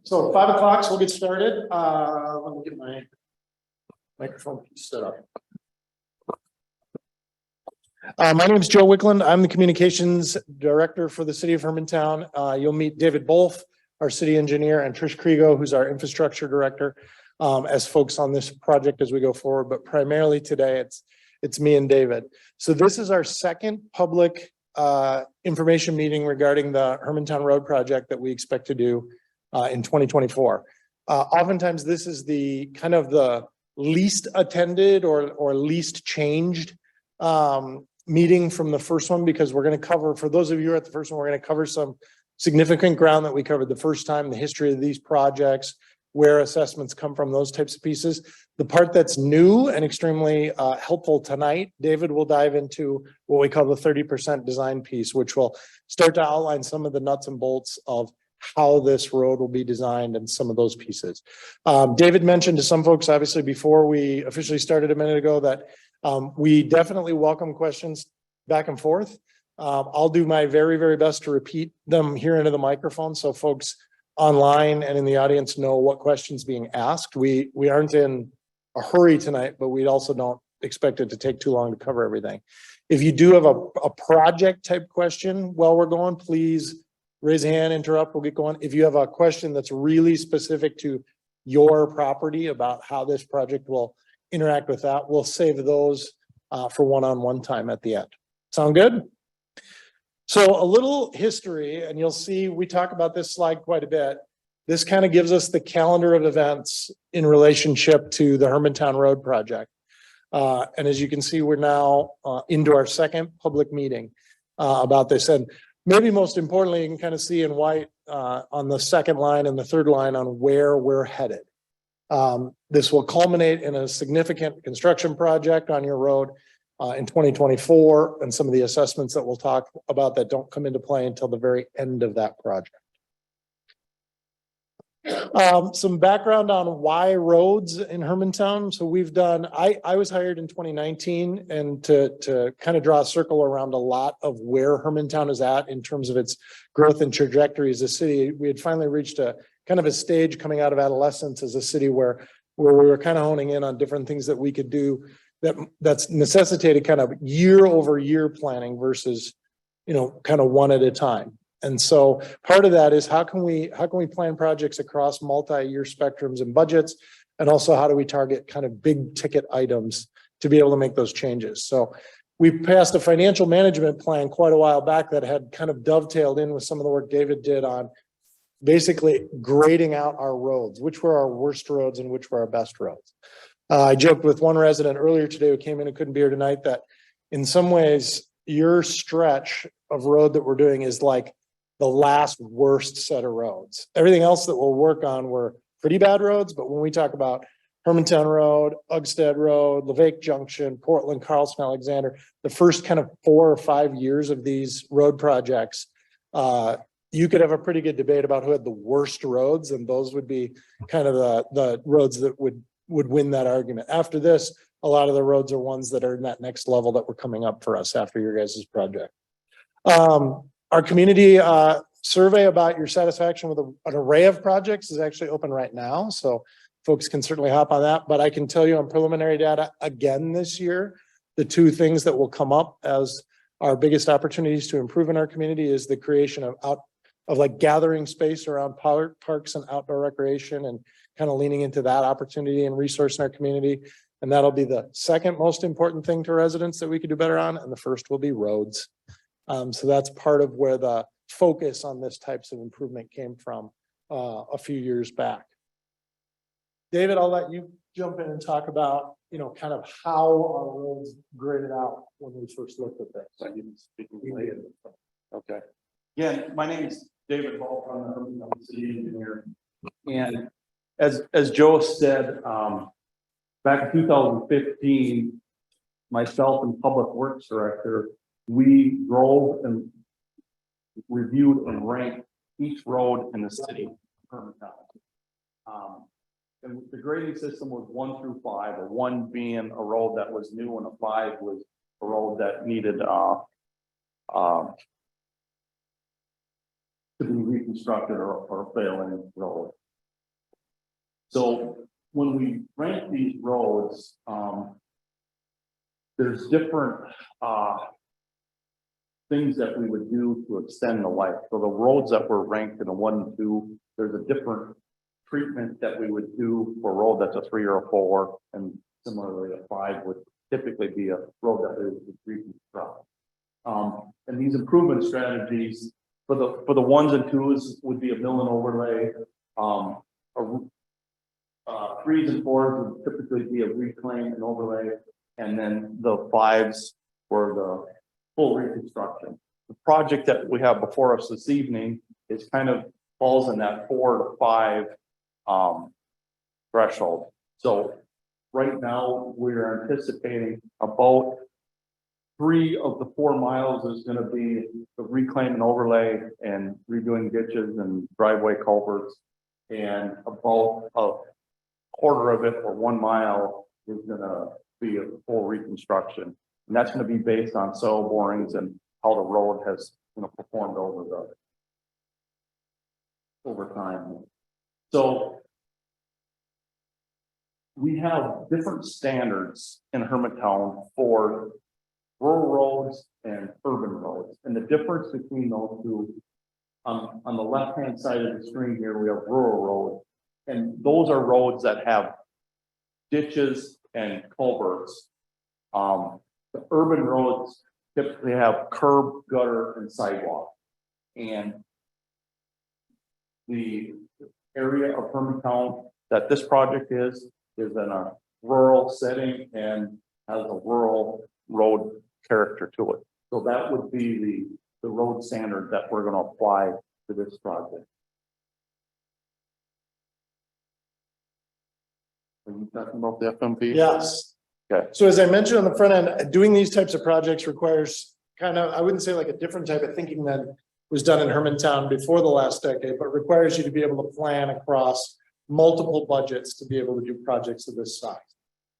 So 5 o'clock, so we'll get started. Let me get my microphone set up. My name is Joe Wickland. I'm the communications director for the city of Hermantown. You'll meet David Bolf, our city engineer, and Trish Kriego, who's our infrastructure director, as folks on this project as we go forward. But primarily today, it's me and David. So this is our second public information meeting regarding the Hermantown Road project that we expect to do in 2024. Oftentimes, this is the kind of the least attended or least changed meeting from the first one, because we're going to cover, for those of you who are at the first one, we're going to cover some significant ground that we covered the first time, the history of these projects, where assessments come from, those types of pieces. The part that's new and extremely helpful tonight, David will dive into what we call the 30% design piece, which will start to outline some of the nuts and bolts of how this road will be designed and some of those pieces. David mentioned to some folks, obviously, before we officially started a minute ago, that we definitely welcome questions back and forth. I'll do my very, very best to repeat them here into the microphone so folks online and in the audience know what questions being asked. We aren't in a hurry tonight, but we also don't expect it to take too long to cover everything. If you do have a project type question while we're going, please raise a hand, interrupt, we'll get going. If you have a question that's really specific to your property about how this project will interact with that, we'll save those for one-on-one time at the end. Sound good? So a little history, and you'll see we talk about this slide quite a bit. This kind of gives us the calendar of events in relationship to the Hermantown Road project. And as you can see, we're now into our second public meeting about this. And maybe most importantly, you can kind of see in white on the second line and the third line on where we're headed. This will culminate in a significant construction project on your road in 2024, and some of the assessments that we'll talk about that don't come into play until the very end of that project. Some background on why roads in Hermantown. So we've done, I was hired in 2019 and to kind of draw a circle around a lot of where Hermantown is at in terms of its growth and trajectory as a city. We had finally reached a kind of a stage coming out of adolescence as a city where we were kind of honing in on different things that we could do that's necessitated kind of year over year planning versus, kind of one at a time. And so part of that is how can we plan projects across multi-year spectrums and budgets, and also how do we target kind of big ticket items to be able to make those changes. So we passed a financial management plan quite a while back that had kind of dovetailed in with some of the work David did on basically grading out our roads, which were our worst roads and which were our best roads. I joked with one resident earlier today who came in and couldn't be here tonight that in some ways your stretch of road that we're doing is like the last worst set of roads. Everything else that we'll work on were pretty bad roads, but when we talk about Hermantown Road, Uggstead Road, Levake Junction, Portland, Carlson, Alexander, the first kind of 4 or 5 years of these road projects, you could have a pretty good debate about who had the worst roads, and those would be kind of the roads that would win that argument. After this, a lot of the roads are ones that are in that next level that were coming up for us after your guys' project. Our community survey about your satisfaction with an array of projects is actually open right now, so folks can certainly hop on that. But I can tell you on preliminary data again this year, the two things that will come up as our biggest opportunities to improve in our community is the creation of like gathering space around parks and outdoor recreation, and kind of leaning into that opportunity and resource in our community. And that'll be the second most important thing to residents that we could do better on. And the first will be roads. So that's part of where the focus on this types of improvement came from a few years back. David, I'll let you jump in and talk about, kind of how our roads graded out when we first looked at this. Okay. Yeah, my name is David Ball. I'm the city engineer. And as Joe said, back in 2015, myself and Public Works Director, we drove and reviewed and ranked each road in the city. And the grading system was 1 through 5, a 1 being a road that was new and a 5 was a road that needed to be reconstructed or failing road. So when we rank these roads, there's different, things that we would do to extend the life. So the roads that were ranked in a 1 and 2, there's a different treatment that we would do for a road that's a 3 or a 4, and similarly a 5 would typically be a road that is reconstruct. And these improvement strategies for the 1s and 2s would be a mill and overlay. 3s and 4s would typically be a reclaim and overlay, and then the 5s were the full reconstruction. The project that we have before us this evening is kind of falls in that 4 to 5 threshold. So right now we're anticipating about 3 of the 4 miles is going to be the reclaim and overlay and redoing ditches and driveway culverts, and about a quarter of it, or 1 mile, is going to be a full reconstruction. And that's going to be based on soil borings and how the road has, performed over time. So we have different standards in Hermantown for rural roads and urban roads. And the difference between those two, on the left-hand side of the screen here, we have rural roads. And those are roads that have ditches and culverts. The urban roads typically have curb, gutter, and sidewalk. And the area of Hermantown that this project is in a rural setting and has a rural road character to it. So that would be the road standard that we're going to apply to this project. Are you talking about the FMP? Yes. Okay. So as I mentioned on the front end, doing these types of projects requires kind of, I wouldn't say like a different type of thinking than was done in Hermantown before the last decade, but requires you to be able to plan across multiple budgets to be able to do projects of this size.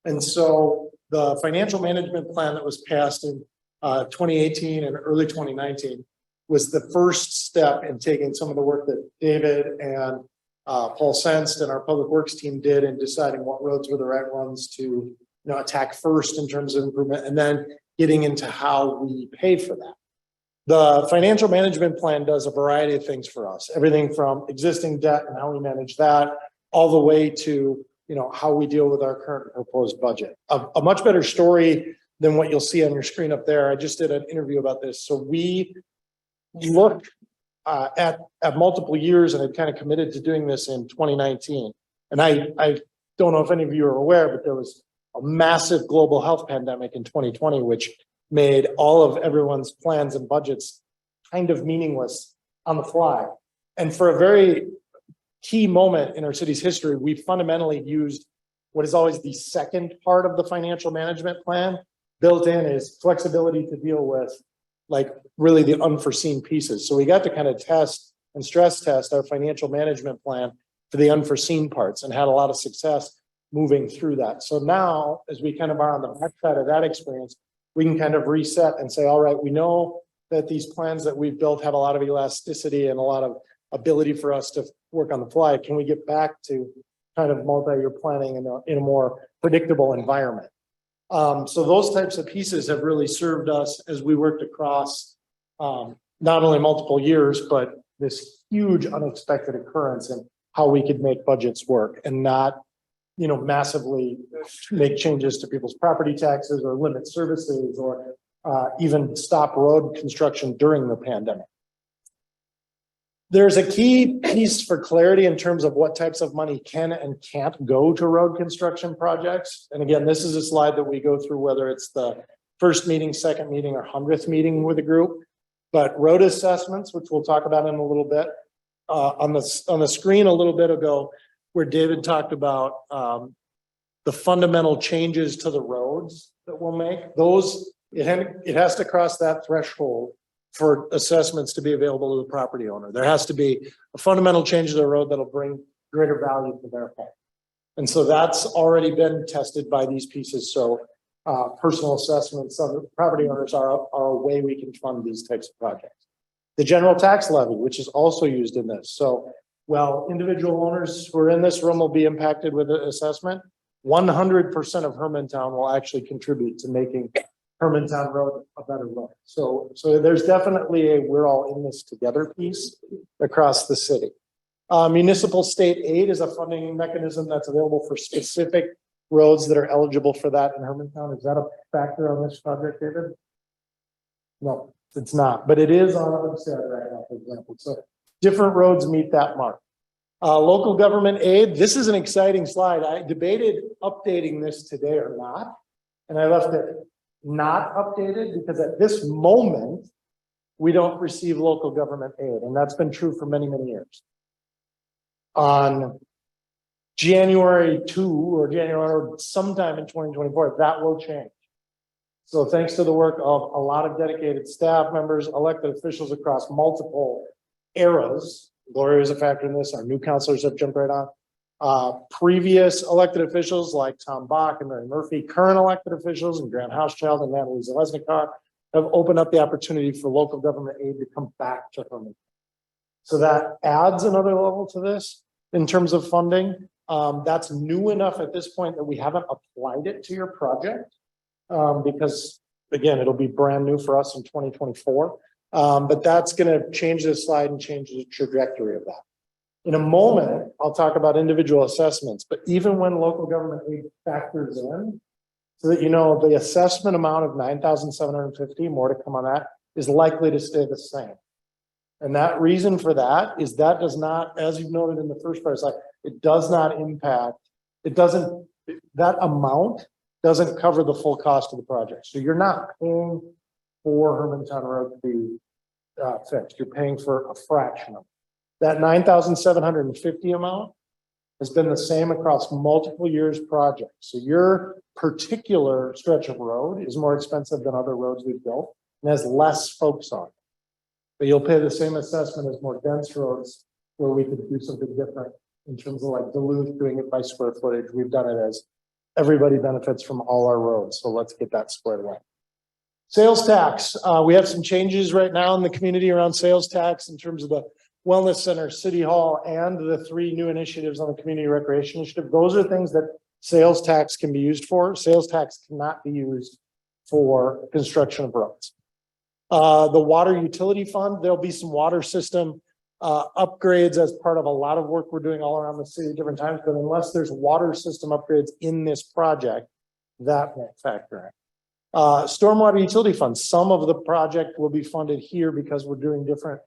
And so the financial management plan that was passed in 2018 and early 2019 was the first step in taking some of the work that David and Paul Sensed and our public works team did in deciding what roads were the right ones to attack first in terms of improvement, and then getting into how we pay for that. The financial management plan does a variety of things for us, everything from existing debt and how we manage that, all the way to how we deal with our current proposed budget. A much better story than what you'll see on your screen up there. I just did an interview about this. So we looked at multiple years and had kind of committed to doing this in 2019. And I don't know if any of you are aware, but there was a massive global health pandemic in 2020, which made all of everyone's plans and budgets kind of meaningless on the fly. And for a very key moment in our city's history, we fundamentally used what is always the second part of the financial management plan. Built in is flexibility to deal with like really the unforeseen pieces. So we got to kind of test and stress test our financial management plan for the unforeseen parts and had a lot of success moving through that. So now, as we kind of are on the backside of that experience, we can kind of reset and say, all right, we know that these plans that we've built have a lot of elasticity and a lot of ability for us to work on the fly. Can we get back to kind of multi-year planning in a more predictable environment? So those types of pieces have really served us as we worked across not only multiple years, but this huge unexpected occurrence in how we could make budgets work and not massively make changes to people's property taxes or limit services or even stop road construction during the pandemic. There's a key piece for clarity in terms of what types of money can and can't go to road construction projects. And again, this is a slide that we go through, whether it's the first meeting, second meeting, or 100th meeting with a group. But road assessments, which we'll talk about in a little bit, on the screen a little bit ago, where David talked about the fundamental changes to the roads that we'll make. Those, it has to cross that threshold for assessments to be available to the property owner. There has to be a fundamental change to the road that'll bring greater value to their home. And so that's already been tested by these pieces. So personal assessments of the property owners are a way we can fund these types of projects. The general tax levy, which is also used in this. So Well, individual owners who are in this room will be impacted with the assessment. 100% of Hermantown will actually contribute to making Hermantown Road a better road. So there's definitely a we're all in this together piece across the city. Municipal state aid is a funding mechanism that's available for specific roads that are eligible for that in Hermantown. Is that a factor on this project, David? No, it's not, but it is on our website right now, for example. So different roads meet that mark. Local government aid. This is an exciting slide. I debated updating this today or not, and I left it not updated because at this moment, we don't receive local government aid, and that's been true for many, many years. On January 2 or January sometime in 2024, that will change. So thanks to the work of a lot of dedicated staff members, elected officials across multiple eras, Gloria is a factor in this, our new counselors have jumped right on. Previous elected officials like Tom Bach and Mary Murphy, current elected officials and Grant Hauschild and Natalie Zalesnikar have opened up the opportunity for local government aid to come back to Herman. So that adds another level to this in terms of funding. That's new enough at this point that we haven't applied it to your project because, again, it'll be brand new for us in 2024. But that's going to change the slide and change the trajectory of that. In a moment, I'll talk about individual assessments, but even when local government aid factors in, so that you know the assessment amount of $9,750, more to come on that, is likely to stay the same. And that reason for that is that does not, as you've noted in the first part, it does not impact, that amount doesn't cover the full cost of the project. So you're not paying for Hermantown Road to be fixed. You're paying for a fraction of it. That $9,750 amount has been the same across multiple years projects. So your particular stretch of road is more expensive than other roads we've built and has less folks on it. But you'll pay the same assessment as more dense roads where we could do something different in terms of like Duluth doing it by square footage. We've done it as everybody benefits from all our roads. So let's get that squared away. Sales tax. We have some changes right now in the community around sales tax in terms of the Wellness Center, City Hall, and the 3 new initiatives on the Community Recreation Initiative. Those are things that sales tax can be used for. Sales tax cannot be used for construction of roads. The water utility fund, there'll be some water system upgrades as part of a lot of work we're doing all around the city at different times, but unless there's water system upgrades in this project, that won't factor in. Stormwater utility fund, some of the project will be funded here because we're doing different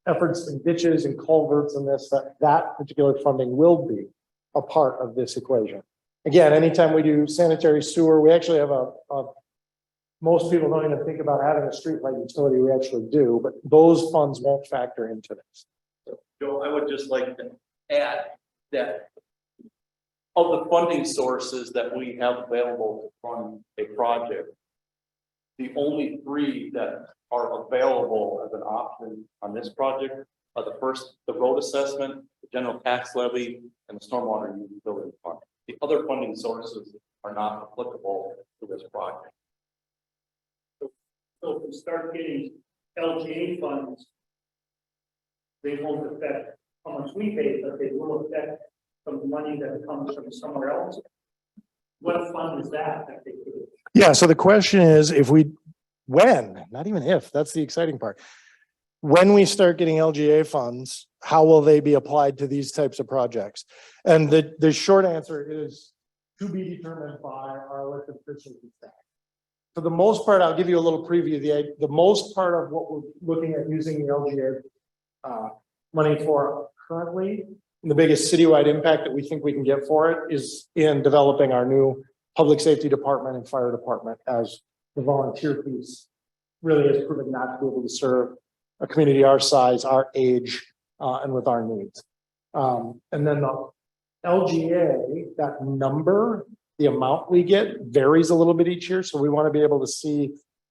efforts in ditches and culverts and this, that particular funding will be a part of this equation. Again, anytime we do sanitary sewer, we actually have most people don't even think about having a streetlight utility. We actually do, but those funds won't factor into this. Joe, I would just like to add that of the funding sources that we have available to fund a project, the only 3 that are available as an option on this project are the road assessment, the general tax levy, and the stormwater utility fund. The other funding sources are not applicable to this project. So if we start getting LGA funds, they won't affect how much we pay, but they will affect some money that comes from somewhere else. What fund is that they could? Yeah, so the question is when, not even if, that's the exciting part. When we start getting LGA funds, how will they be applied to these types of projects? And the short answer is to be determined by our elected officials and staff. For the most part, I'll give you a little preview. The most part of what we're looking at using the LGA money for currently, and the biggest citywide impact that we think we can get for it is in developing our new public safety department and fire department, as the volunteer piece really has proven not to be able to serve a community our size, our age, and with our needs. And then the LGA, that number, the amount we get varies a little bit each year. So we want to be able to see,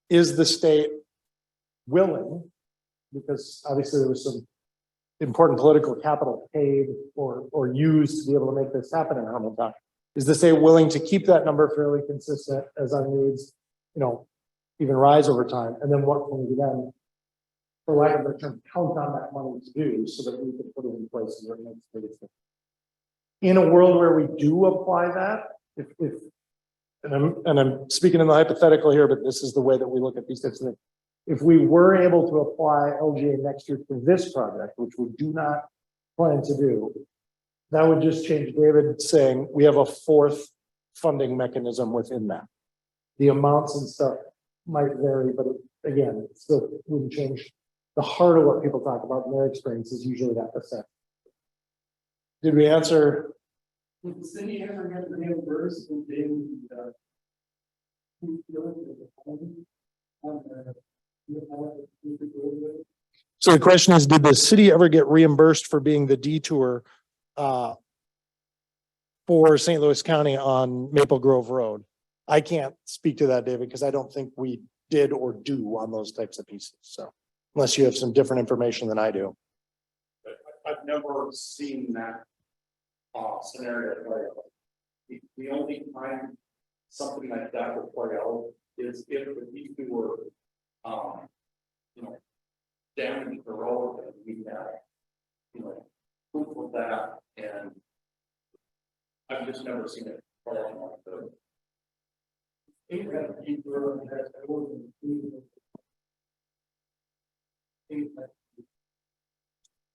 is the state willing, because obviously there was some important political capital paid or used to be able to make this happen in Hermantown. Is the state willing to keep that number fairly consistent as our needs, even rise over time? And then what can we then for lack of a term, count on that money to do so that we can put it in places where it makes the biggest difference. In a world where we do apply that, and I'm speaking in the hypothetical here, but this is the way that we look at these types of things. If we were able to apply LGA next year to this project, which we do not plan to do, that would just change David saying we have a fourth funding mechanism within that. The amounts and stuff might vary, but again, it still wouldn't change. The heart of what people talk about in their experience is usually that percent. Did we answer? Would the city ever get reimbursed when they So the question is, did the city ever get reimbursed for being the detour for St. Louis County on Maple Grove Road? I can't speak to that, David, because I don't think we did or do on those types of pieces. So unless you have some different information than I do. I've never seen that scenario play out. The only time something like that would play out is if the people were, damaging the road and we had, proof of that, and I've just never seen it play out like that.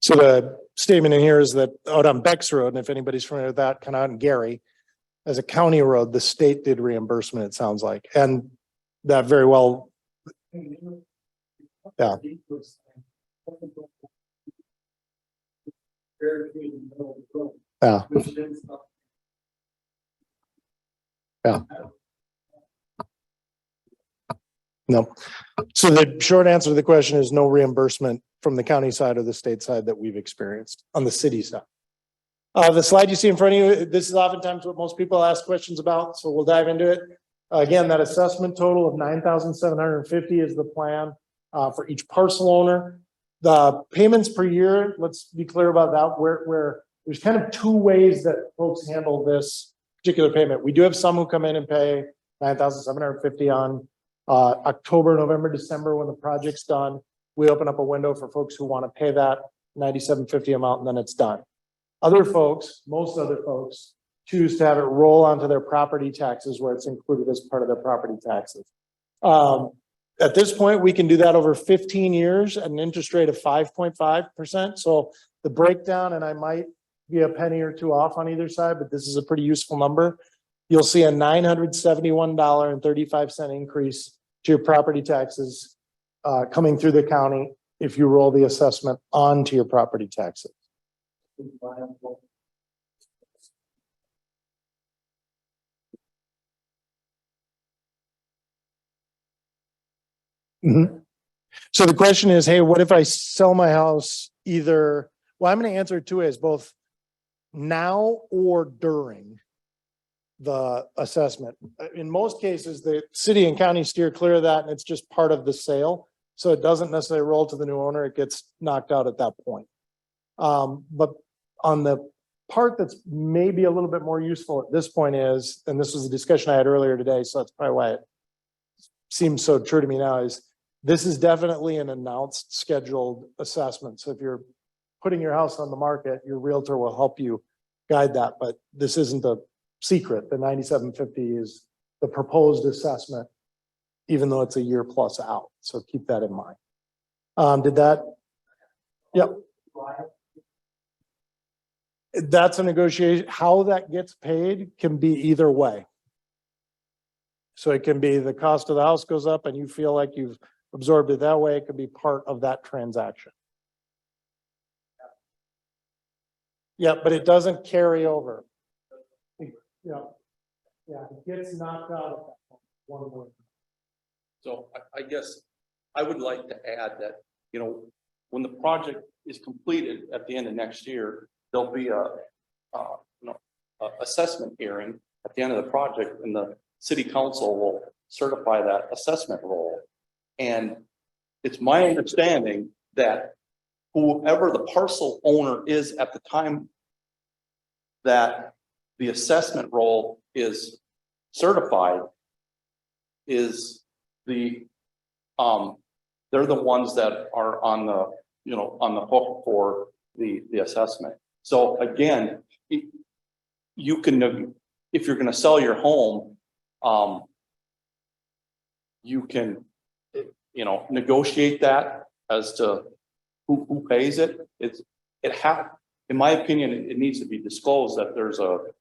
So the statement in here is that out on Beck's Road, and if anybody's familiar with that, kind of out in Gary, as a county road, the state did reimbursement, it sounds like, and that very well. Yeah. Yeah. Yeah. No. So the short answer to the question is no reimbursement from the county side or the state side that we've experienced on the city side. The slide you see in front of you, this is oftentimes what most people ask questions about, so we'll dive into it. Again, that assessment total of $9,750 is the plan for each parcel owner. The payments per year, let's be clear about that, where there's kind of two ways that folks handle this particular payment. We do have some who come in and pay $9,750 on October, November, December when the project's done. We open up a window for folks who want to pay that $9,750 amount and then it's done. Other folks, most other folks, choose to have it roll onto their property taxes where it's included as part of their property taxes. At this point, we can do that over 15 years at an interest rate of 5.5%. So the breakdown, and I might be a penny or two off on either side, but this is a pretty useful number. You'll see a $971.35 increase to your property taxes coming through the county if you roll the assessment onto your property taxes. Mm-hmm. So the question is, hey, what if I sell my house either? Well, I'm going to answer it two ways, both now or during the assessment. In most cases, the city and county steer clear of that, and it's just part of the sale. So it doesn't necessarily roll to the new owner. It gets knocked out at that point. But on the part that's maybe a little bit more useful at this point is, and this was a discussion I had earlier today, so that's probably why it seems so true to me now, is this is definitely an announced scheduled assessment. So if you're putting your house on the market, your realtor will help you guide that, but this isn't a secret. The $9,750 is the proposed assessment, even though it's a year plus out. So keep that in mind. Did that? Yep. That's a negotiation. How that gets paid can be either way. So it can be the cost of the house goes up and you feel like you've absorbed it that way. It could be part of that transaction. Yeah, but it doesn't carry over. Yeah, it gets knocked out of that one way. So I guess I would like to add that, when the project is completed at the end of next year, there'll be a assessment hearing at the end of the project, and the city council will certify that assessment roll. And it's my understanding that whoever the parcel owner is at the time that the assessment roll is certified is the they're the ones that are on the, on the hook for the assessment. So again, you can, if you're gonna sell your home, you can, negotiate that as to who pays it. In my opinion, it needs to be disclosed that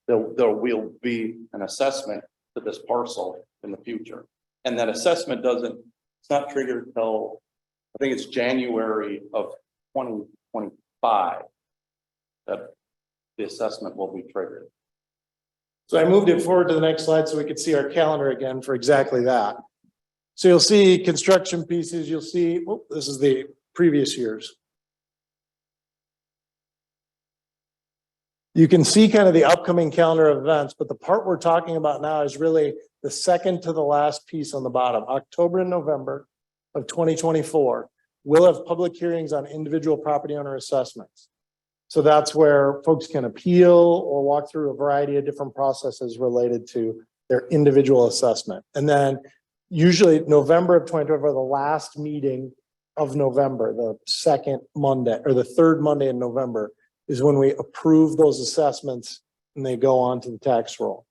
there will be an assessment to this parcel in the future. And that assessment it's not triggered until, I think it's January of 2025 that the assessment will be triggered. So I moved it forward to the next slide so we could see our calendar again for exactly that. So you'll see construction pieces, you'll see, this is the previous years. You can see kind of the upcoming calendar of events, but the part we're talking about now is really the second to the last piece on the bottom. October and November of 2024, we'll have public hearings on individual property owner assessments. So that's where folks can appeal or walk through a variety of different processes related to their individual assessment. And then usually November of 2024, the last meeting of November, the second Monday or the third Monday in November, is when we approve those assessments and they go on to the tax roll.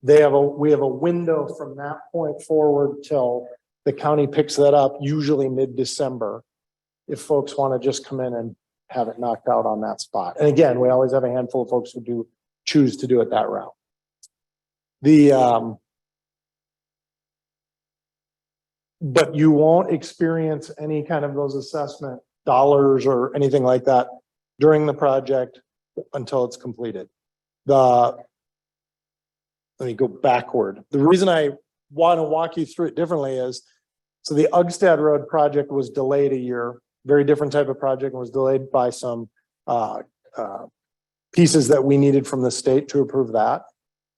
We have a window from that point forward till the county picks that up, usually mid-December, if folks want to just come in and have it knocked out on that spot. And again, we always have a handful of folks who choose to do it that route. But you won't experience any kind of those assessment dollars or anything like that during the project until it's completed. Let me go backward. The reason I want to walk you through it differently is, so the Ugstad Road project was delayed a year, very different type of project, and was delayed by some pieces that we needed from the state to approve that.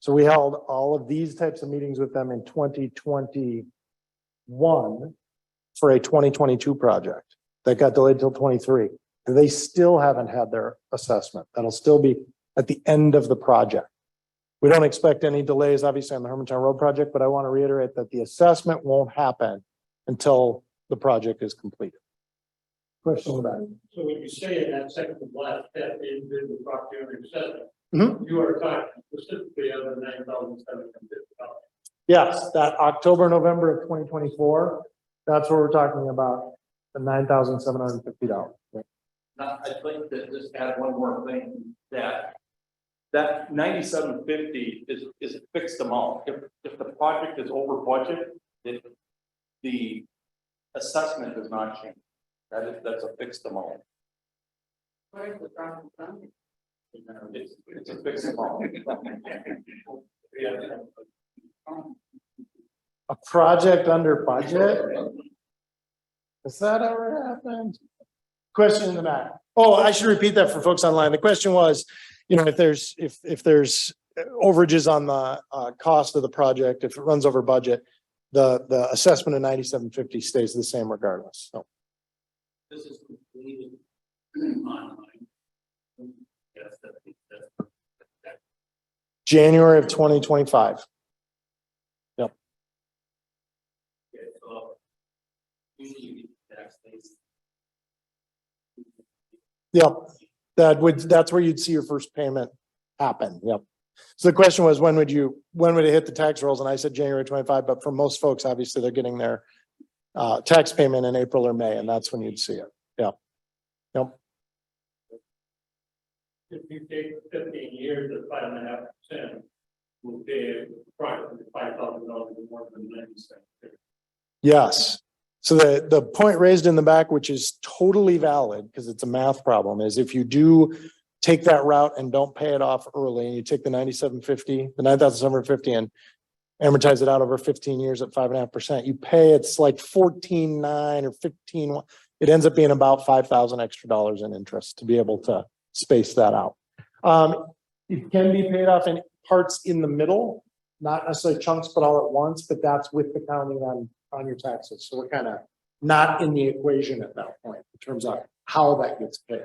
So we held all of these types of meetings with them in 2021 for a 2022 project that got delayed till 23. They still haven't had their assessment. That'll still be at the end of the project. We don't expect any delays, obviously, on the Hermantown Road project, but I want to reiterate that the assessment won't happen until the project is completed. Question about it. So when you say in that second to last, that individual property owner assessment, Mhm. you are talking specifically of the $9,750. Yes, that October, November of 2024, that's what we're talking about, the $9,750. I'd like to just add one more thing, that $9,750 is a fixed amount. If the project is over budget, the assessment does not change. That's a fixed amount. It's a fixed amount. A project under budget? Has that ever happened? Question in the back. Oh, I should repeat that for folks online. The question was, if there's overages on the cost of the project, if it runs over budget, the assessment of $9,750 stays the same regardless. So. This is completed online. Yes, that's January of 2025. Yep. okay. So usually tax days. Yep. That's where you'd see your first payment happen. Yep. So the question was, when would it hit the tax rolls? And I said January 25, but for most folks, obviously they're getting their tax payment in April or May, and that's when you'd see it. Yep. Yep. If you take 15 years at 5.5%, we'll pay approximately $5,000 more than 90%. Yes. So the point raised in the back, which is totally valid because it's a math problem, is if you do take that route and don't pay it off early, and you take the $9,750 and amortize it out over 15 years at 5.5%, you pay, it's like 14.9 or 15. It ends up being about $5,000 extra dollars in interest to be able to space that out. It can be paid off in parts in the middle, not necessarily chunks, but all at once, but that's with the counting on your taxes. So we're kind of not in the equation at that point in terms of how that gets paid.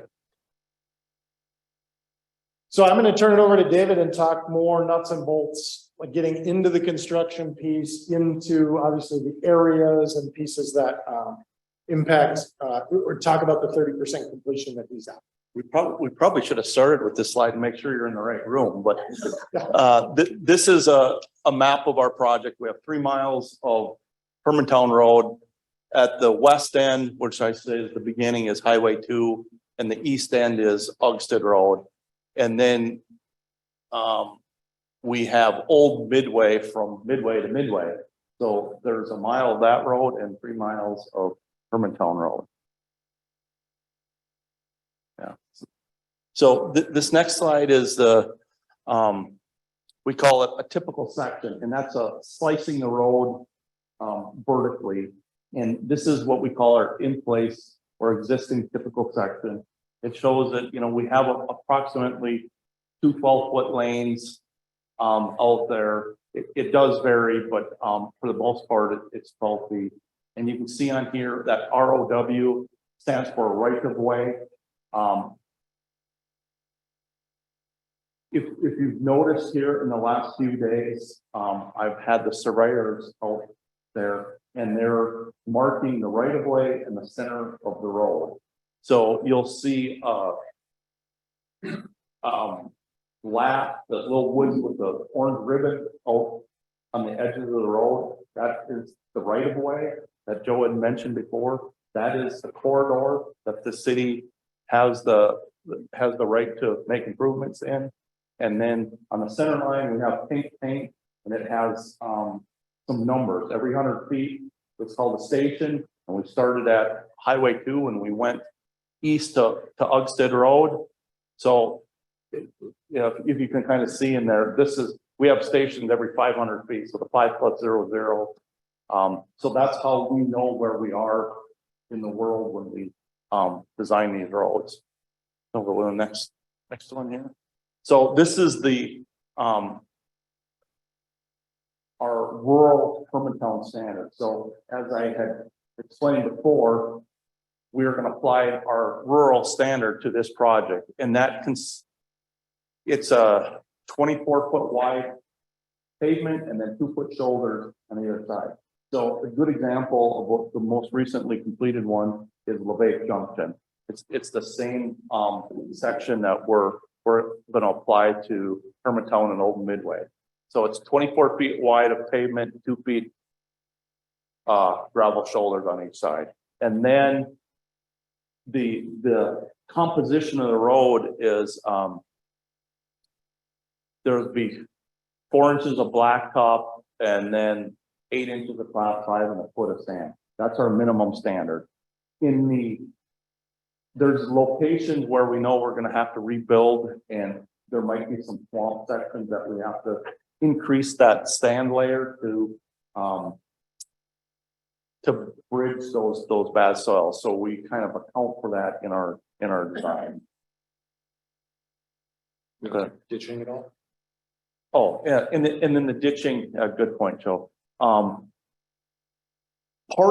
So I'm going to turn it over to David and talk more nuts and bolts, like getting into the construction piece, into obviously the areas and pieces that impact, or talk about the 30% completion that he's at. We probably should have started with this slide and make sure you're in the right room, but this is a map of our project. We have 3 miles of Hermantown Road. At the west end, which I say at the beginning, is Highway 2, and the east end is Ugsted Road. And then we have Old Midway from Midway to Midway. So there's 1 mile of that road and 3 miles of Hermantown Road. Yeah. So this next slide is the, we call it a typical section, and that's slicing the road vertically. And this is what we call our in place or existing typical section. It shows that, you know, we have approximately 2 12-foot lanes out there. It does vary, but for the most part, it's 12 feet. And you can see on here that ROW stands for right of way. If you've noticed here in the last few days, I've had the surveyors out there and they're marking the right of way in the center of the road. So you'll see lap, the little woods with the orange ribbon out on the edges of the road. That is the right of way that Joe had mentioned before. That is the corridor that the city has the right to make improvements in. And then on the center line, we have pink paint, and it has some numbers. Every 100 feet, it's called a station. And we started at Highway 2 and we went east to Ugsted Road. So, you know, if you can kind of see in there, we have stations every 500 feet. So the 5+00. So that's how we know where we are in the world when we design these roads. So we'll go to the next one here. So this is the our rural Hermantown standard. So as I had explained before, we are going to apply our rural standard to this project, and that it's a 24-foot wide pavement and then 2-foot shoulders on the other side. So a good example of what the most recently completed one is LeVay Junction. It's the same section that we're going to apply to Hermantown and Old Midway. So it's 24 feet wide of pavement, 2 feet gravel shoulders on each side. And then the composition of the road is there would be 4 inches of blacktop and then 8 inches of flat 5 and a foot of sand. That's our minimum standard. There's locations where we know we're going to have to rebuild, and there might be some swamp sections that we have to increase that sand layer to bridge those bad soils. So we kind of account for that in our design. Okay. Ditching it all? Oh, yeah, and then the ditching, good point, Joe. Part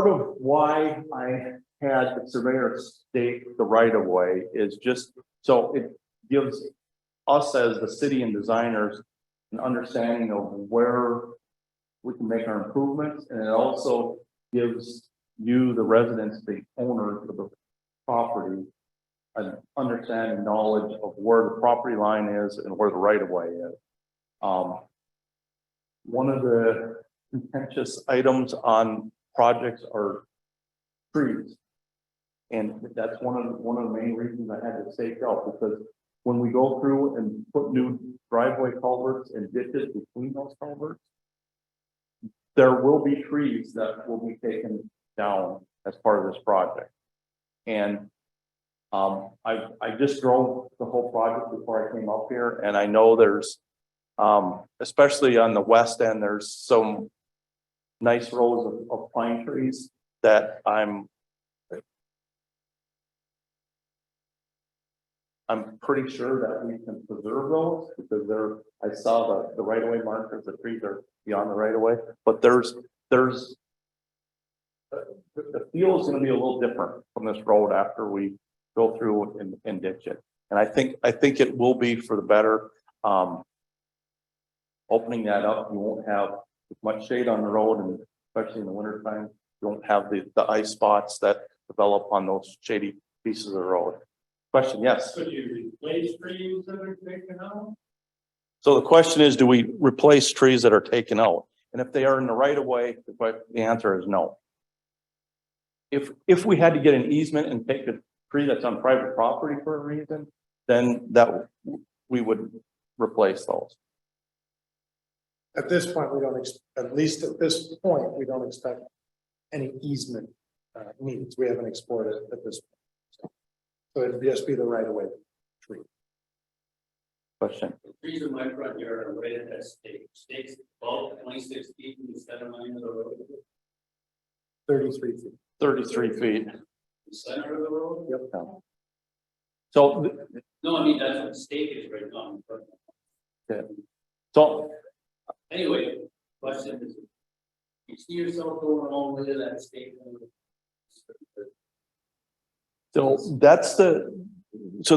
of why I had the surveyor stake the right of way is just so it gives us as the city and designers an understanding of where we can make our improvements, and it also gives you, the residents, the owners of the property, an understanding knowledge of where the property line is and where the right of way is. One of the contentious items on projects are trees. And that's one of the main reasons I had to stake out, because when we go through and put new driveway culverts and ditches between those culverts, there will be trees that will be taken down as part of this project. And I just drove the whole project before I came up here, and I know there's especially on the west end, there's some nice rows of pine trees that I'm pretty sure that we can preserve those, because I saw the right of way markers, the trees are beyond the right of way, but the feel is going to be a little different from this road after we go through and ditch it. And I think it will be for the better. Opening that up, you won't have as much shade on the road, and especially in the winter time, you won't have the ice spots that develop on those shady pieces of the road. Question, yes. Could you replace trees that are taken out? So the question is, do we replace trees that are taken out? And if they are in the right of way, the answer is no. If we had to get an easement and take a tree that's on private property for a reason, then we would replace those. At this point, we don't, at least at this point, we don't expect any easement needs. We haven't explored it at this point. So it'd just be the right of way tree. Question. The trees in my front yard are right at that stake. Stakes about 26 feet from the center line of the road. 33 feet. 33 feet. The center of the road? Yep. So, No, I mean, that's what the stake is right now. so Anyway, question is, you see yourself going all the way to that stake? that's the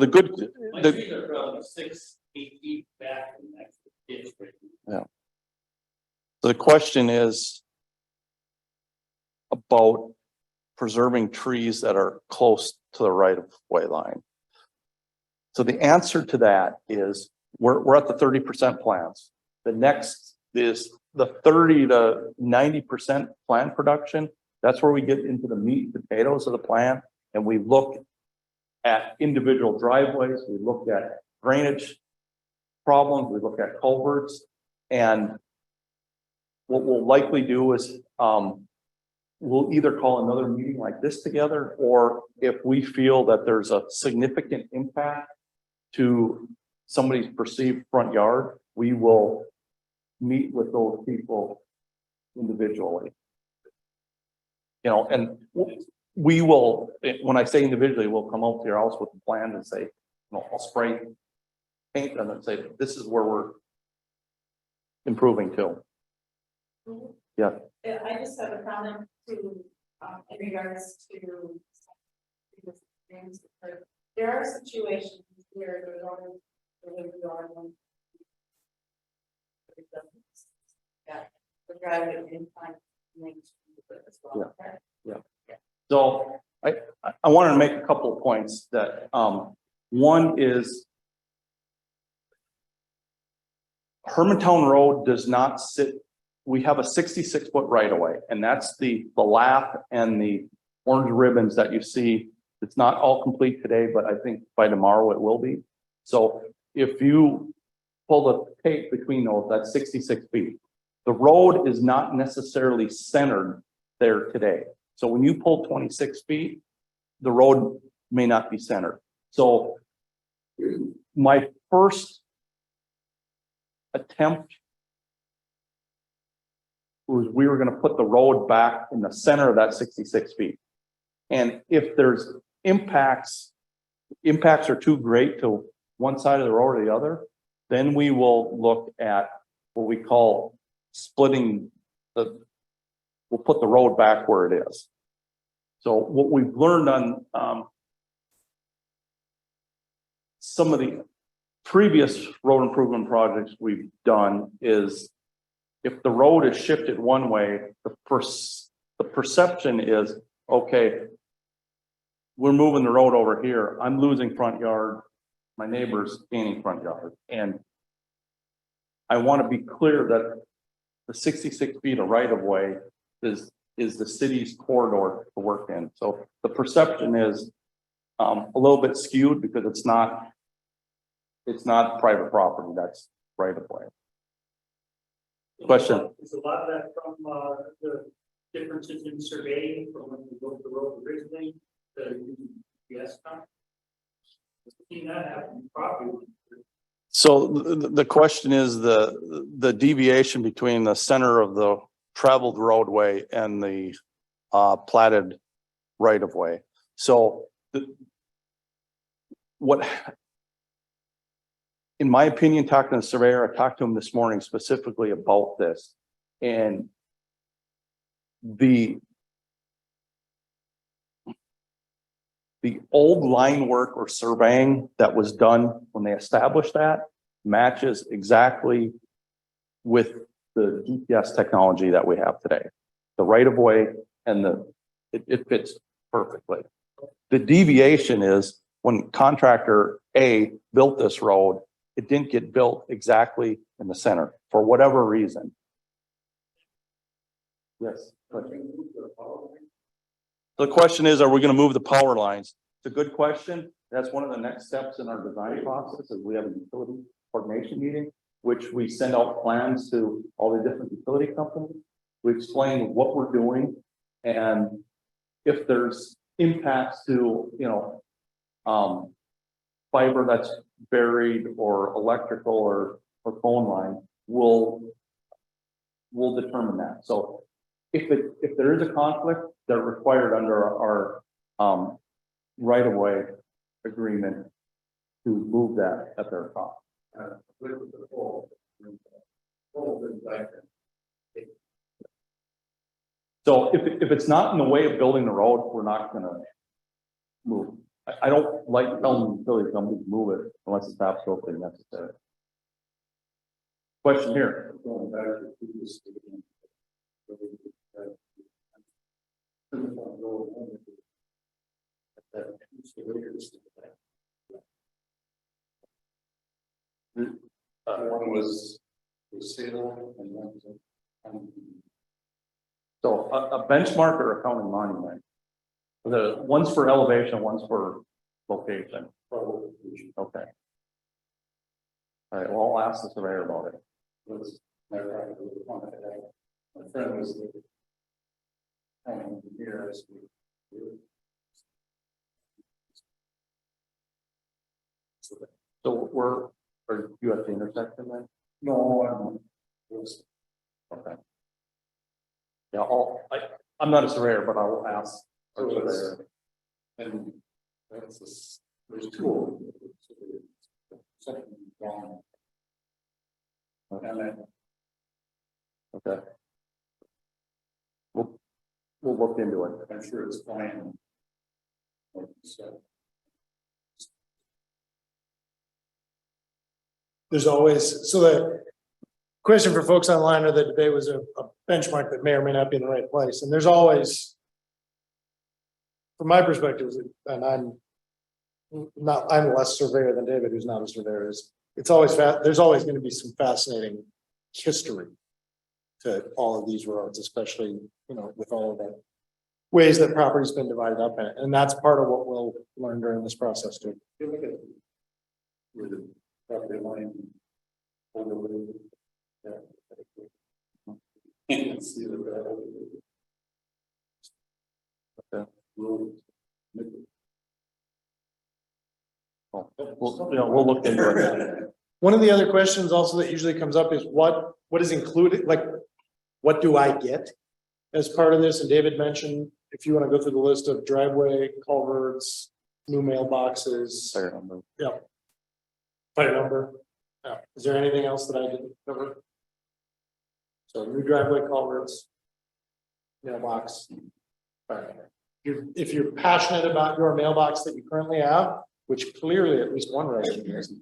good, My the, trees are probably 6-8 feet back from that ditch right now. the question is about preserving trees that are close to the right of way line. So the answer to that is we're at the 30% plants. The next is the 30 to 90% plant production. That's where we get into the meat and potatoes of the plant. And we look at individual driveways. We look at drainage problems. We look at culverts. And what we'll likely do is we'll either call another meeting like this together, or if we feel that there's a significant impact to somebody's perceived front yard, we will meet with those people individually. You know, and we will, when I say individually, we'll come out to your house with a plan and say, you know, I'll spray paint them and say, this is where we're improving to. Yeah. Yeah, I just have a comment to, in regards to. There are situations where the road, the yard one. Yeah, the driveway in time makes as well. Yeah. So I wanted to make a couple of points that, one is Hermantown Road does not sit, we have a 66-foot right of way, and that's the lap and the orange ribbons that you see. It's not all complete today, but I think by tomorrow it will be. So if you pull the tape between those, that's 66 feet. The road is not necessarily centered there today. So when you pull 26 feet, the road may not be centered. So my first attempt was we were going to put the road back in the center of that 66 feet. And if there's impacts are too great to one side of the road or the other, then we will look at what we call splitting we'll put the road back where it is. So what we've learned on some of the previous road improvement projects we've done is if the road is shifted one way, the perception is, okay, we're moving the road over here. I'm losing front yard. My neighbor's gaining front yard. And I want to be clear that the 66 feet of right of way is the city's corridor to work in. So the perception is a little bit skewed because it's not private property, that's right of way. Question. Is a lot of that from the differences in surveying from when we built the road originally to yes, I've seen that happen properly. So the question is the deviation between the center of the traveled roadway and the platted right of way. So what, in my opinion, talking to the surveyor, I talked to him this morning specifically about this, and the old line work or surveying that was done when they established that matches exactly with the GPS technology that we have today. The right of way and it fits perfectly. The deviation is when contractor A built this road, it didn't get built exactly in the center for whatever reason. Yes. The question is, are we going to move the power lines? It's a good question. That's one of the next steps in our design process is we have a utility coordination meeting, which we send out plans to all the different utility companies. We explain what we're doing and if there's impacts to, fiber that's buried or electrical or phone line, we'll determine that. So if there is a conflict, they're required under our right of way agreement to move that at their cost. So if it's not in the way of building the road, we're not gonna move. I don't like telling utility companies to move it unless it's absolutely necessary. Question here. One was sale and one was. So a benchmark or a county monument. The one's for elevation, one's for location. Okay. All right, well, I'll ask the surveyor about it. My friend was. Here. So are you at the intersection then? No, Okay. Yeah, I'm not a surveyor, but I'll ask. our surveyor. and there's two. Second one. And then Okay. We'll look into it. I'm sure it's fine. So. There's always, so the question for folks online or the debate was a benchmark that may or may not be in the right place. And there's always, from my perspective, and I'm less surveyor than David, who's not a surveyor, it's always there's always going to be some fascinating history to all of these roads, especially, with all of the ways that property's been divided up in it. And that's part of what we'll learn during this process too. Look at where the property line. Can't see the. Okay. Road. We'll look into it. One of the other questions also that usually comes up is what is included, like, what do I get as part of this? And David mentioned, if you want to go through the list of driveway, culverts, new mailboxes. Fire number. Yeah. Fire number. Yeah. Is there anything else that I didn't cover? So new driveway, culverts, mailbox, fire number. If you're passionate about your mailbox that you currently have, which clearly at least one resident is,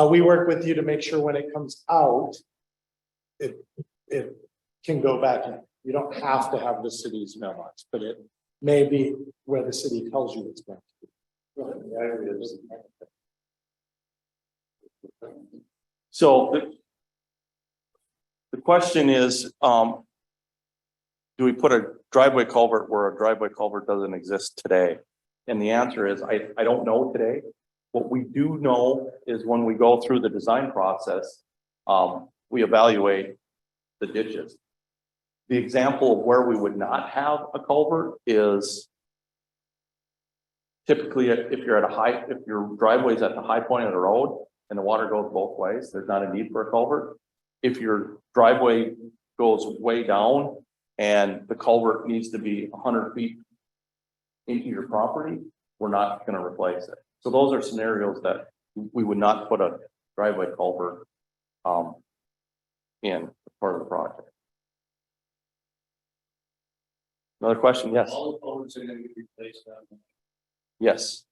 we work with you to make sure when it comes out, it can go back in. You don't have to have the city's mailbox, but it may be where the city tells you it's going to be. So the question is, do we put a driveway culvert where a driveway culvert doesn't exist today? And the answer is, I don't know today. What we do know is when we go through the design process, we evaluate the ditches. The example of where we would not have a culvert is typically if your driveway is at the high point of the road and the water goes both ways, there's not a need for a culvert. If your driveway goes way down and the culvert needs to be 100 feet into your property, we're not going to replace it. So those are scenarios that we would not put a driveway culvert in part of the project. Another question? Yes. All the culverts are gonna be replaced. Yes.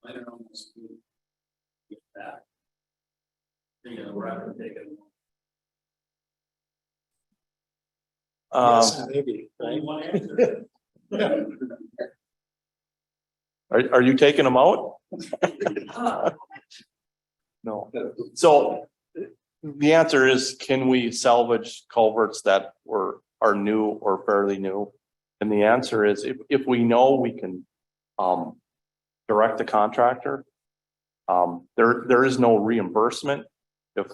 I don't know. With that. We're not gonna take it. Yes, maybe. Only Right? one answer. Are you taking them out? No. So the answer is, can we salvage culverts that are new or fairly new? And the answer is, if we know we can, direct the contractor, there is no reimbursement if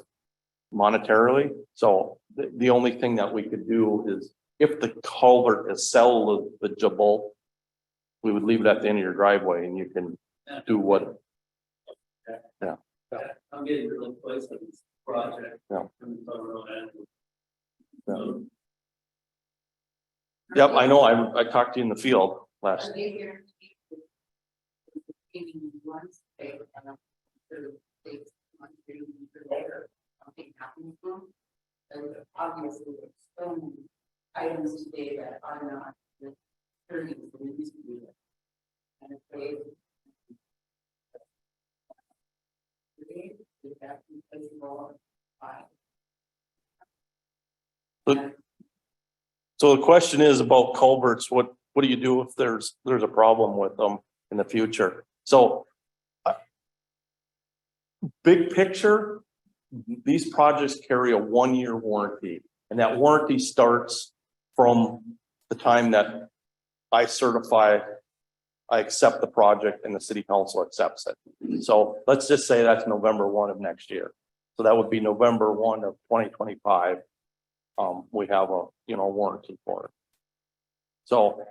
monetarily. So the only thing that we could do is, if the culvert is salvageable, we would leave it at the end of your driveway and you can do what. Yeah. I'm getting really close to this project. Yeah. So, Yep, I know. I talked to you in the field last. Are they guaranteed that maybe once they, they, once they, later, something happens to them? So obviously, there's so many items today that are not the thirties that we used to be. And if they. So the question is about culverts. What do you do if there's a problem with them in the future? So big picture, these projects carry a 1-year warranty, and that warranty starts from the time that I accept the project and the city council accepts it. So let's just say that's November 1 of next year. So that would be November 1 of 2025. We have a, warranty for it. So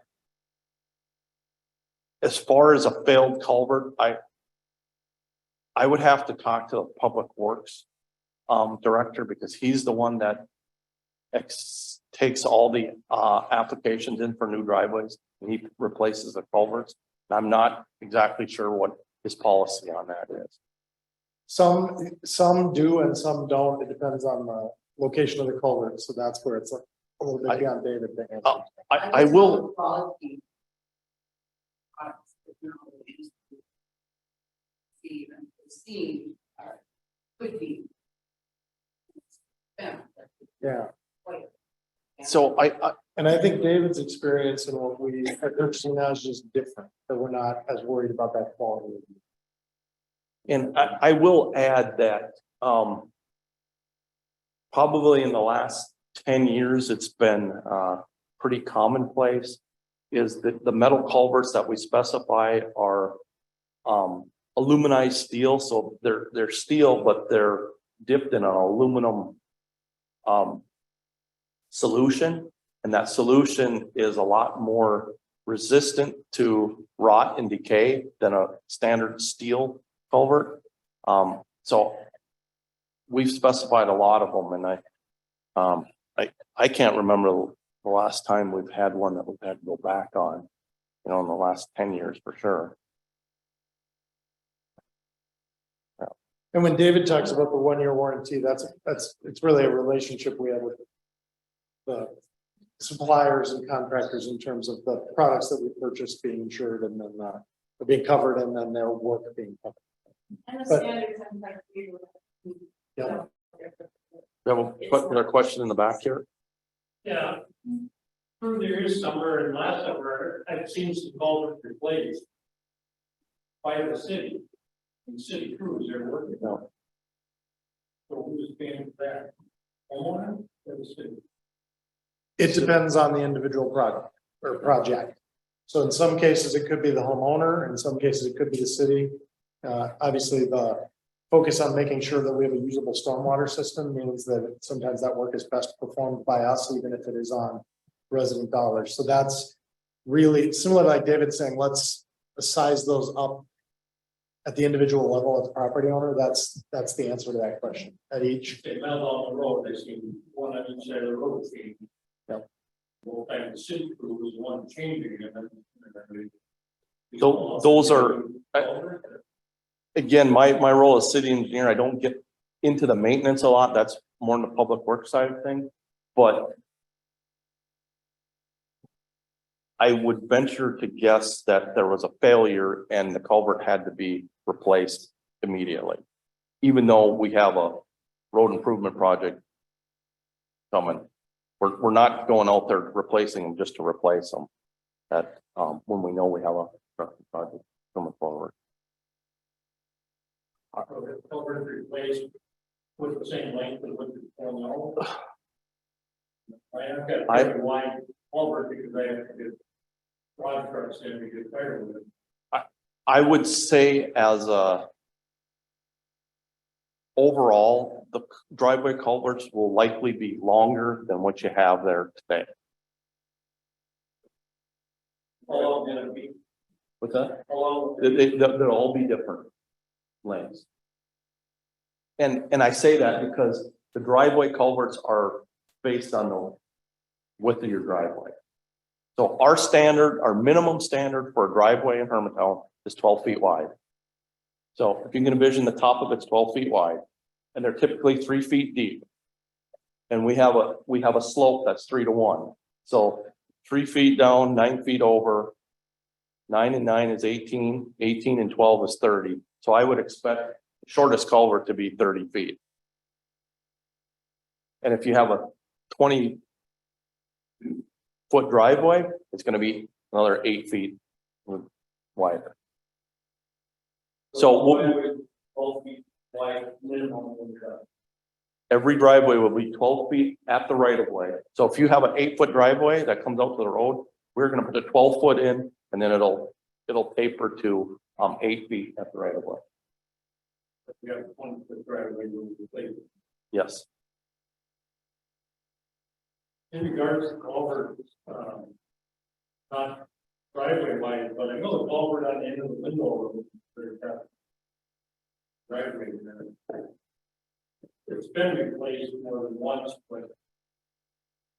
as far as a failed culvert, I would have to talk to the Public Works director, because he's the one that takes all the applications in for new driveways, and he replaces the culverts. I'm not exactly sure what his policy on that is. Some do and some don't. It depends on the location of the culvert. So that's where it's a little bit beyond David to answer. I will. Quality. See and see, could be. Yeah. So And I think David's experience and what we are purchasing now is just different, that we're not as worried about that quality. And I will add that, probably in the last 10 years, it's been, pretty commonplace, is that the metal culverts that we specify are, aluminized steel. So they're steel, but they're dipped in an aluminum, solution. And that solution is a lot more resistant to rot and decay than a standard steel culvert. So we've specified a lot of them, and I can't remember the last time we've had one that we've had to go back on, in the last 10 years for sure. And when David talks about the 1-year warranty, it's really a relationship we have with the suppliers and contractors in terms of the products that we purchased being insured and then being covered, and then their work being covered. And the But- standards sometimes. Yeah. We have a question in the back here. Yeah. There is somewhere in last summer, I've seen some culverts replaced by the city, and city crews are working. Yeah. So who's paying for that? Homeowner or the city? It depends on the individual project. So in some cases, it could be the homeowner, in some cases, it could be the city. Obviously, the focus on making sure that we have a usable stormwater system means that sometimes that work is best performed by us, even if it is on resident dollars. So that's really similar, like David saying, let's size those up at the individual level as a property owner. That's the answer to that question at each. They melt on the road, they see one on each side of the road. Yep. Well, and the city crew was one changing and then. Those are, again, my role as city engineer, I don't get into the maintenance a lot. That's more on the public works side of things. But I would venture to guess that there was a failure and the culvert had to be replaced immediately. Even though we have a road improvement project coming, we're not going out there replacing them just to replace them. That when we know we have a project. coming forward. Culvert replaced with the same length as what you're pulling out. I've got a very wide culvert because I have to get rod trucks in to get fire with it. I would say as a overall, the driveway culverts will likely be longer than what you have there today. How long will it be? What's that? How long will it be? They'll all be different lengths. And I say that because the driveway culverts are based on the width of your driveway. So our standard, our minimum standard for a driveway in Hermantown is 12 feet wide. So if you can envision the top of it's 12 feet wide, and they're typically 3 feet deep. And we have a slope that's 3 to 1. So 3 feet down, 9 feet over. 9 and 9 is 18, 18 and 12 is 30. So I would expect the shortest culvert to be 30 feet. And if you have a 20-foot driveway, it's going to be another 8 feet wider. So every driveway will be 12 feet at the right of way. So if you have an 8-foot driveway that comes out to the road, we're going to put a 12-foot in, and then it'll taper to 8 feet at the right of way. We have 20-foot driveway to replace it. Yes. In regards to culvert, not driveway wise, but I know the culvert on the end of the window. Driveway there. It's been replaced more than once, but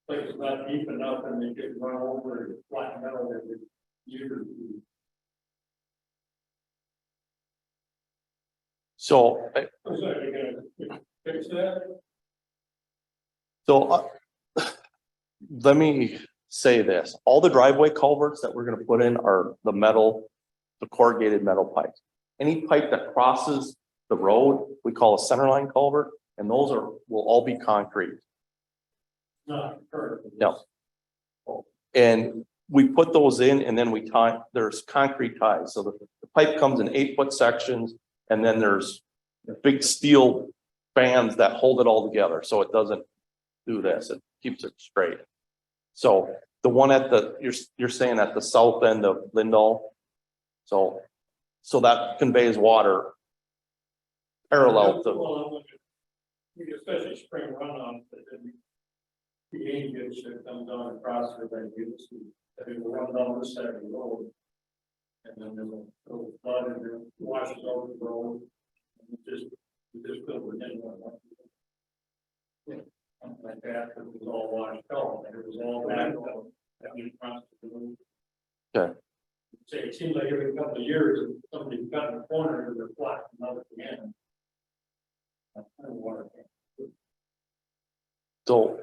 like it's not deep enough and they get run over and flatten out every year or two. So, So you're gonna fix that? so let me say this, all the driveway culverts that we're going to put in are the corrugated metal pipes. Any pipe that crosses the road, we call a centerline culvert, and those will all be concrete. Not current. No. And we put those in and then we tie, there's concrete ties. So the pipe comes in 8-foot sections, and then there's big steel bands that hold it all together. So it doesn't do this, it keeps it straight. So the one at you're saying at the south end of Lindahl. So that conveys water parallel to, Well, especially spring runoff, but then the angels that comes down across the bank, it will run down this side of the road. And then it'll flood and it washes over the road. And it just build it in one. Yeah, something like that, it was all washed out, and it was all back. Okay. Say, it seems like every couple of years, somebody's got in the corner and they're flat, another again. so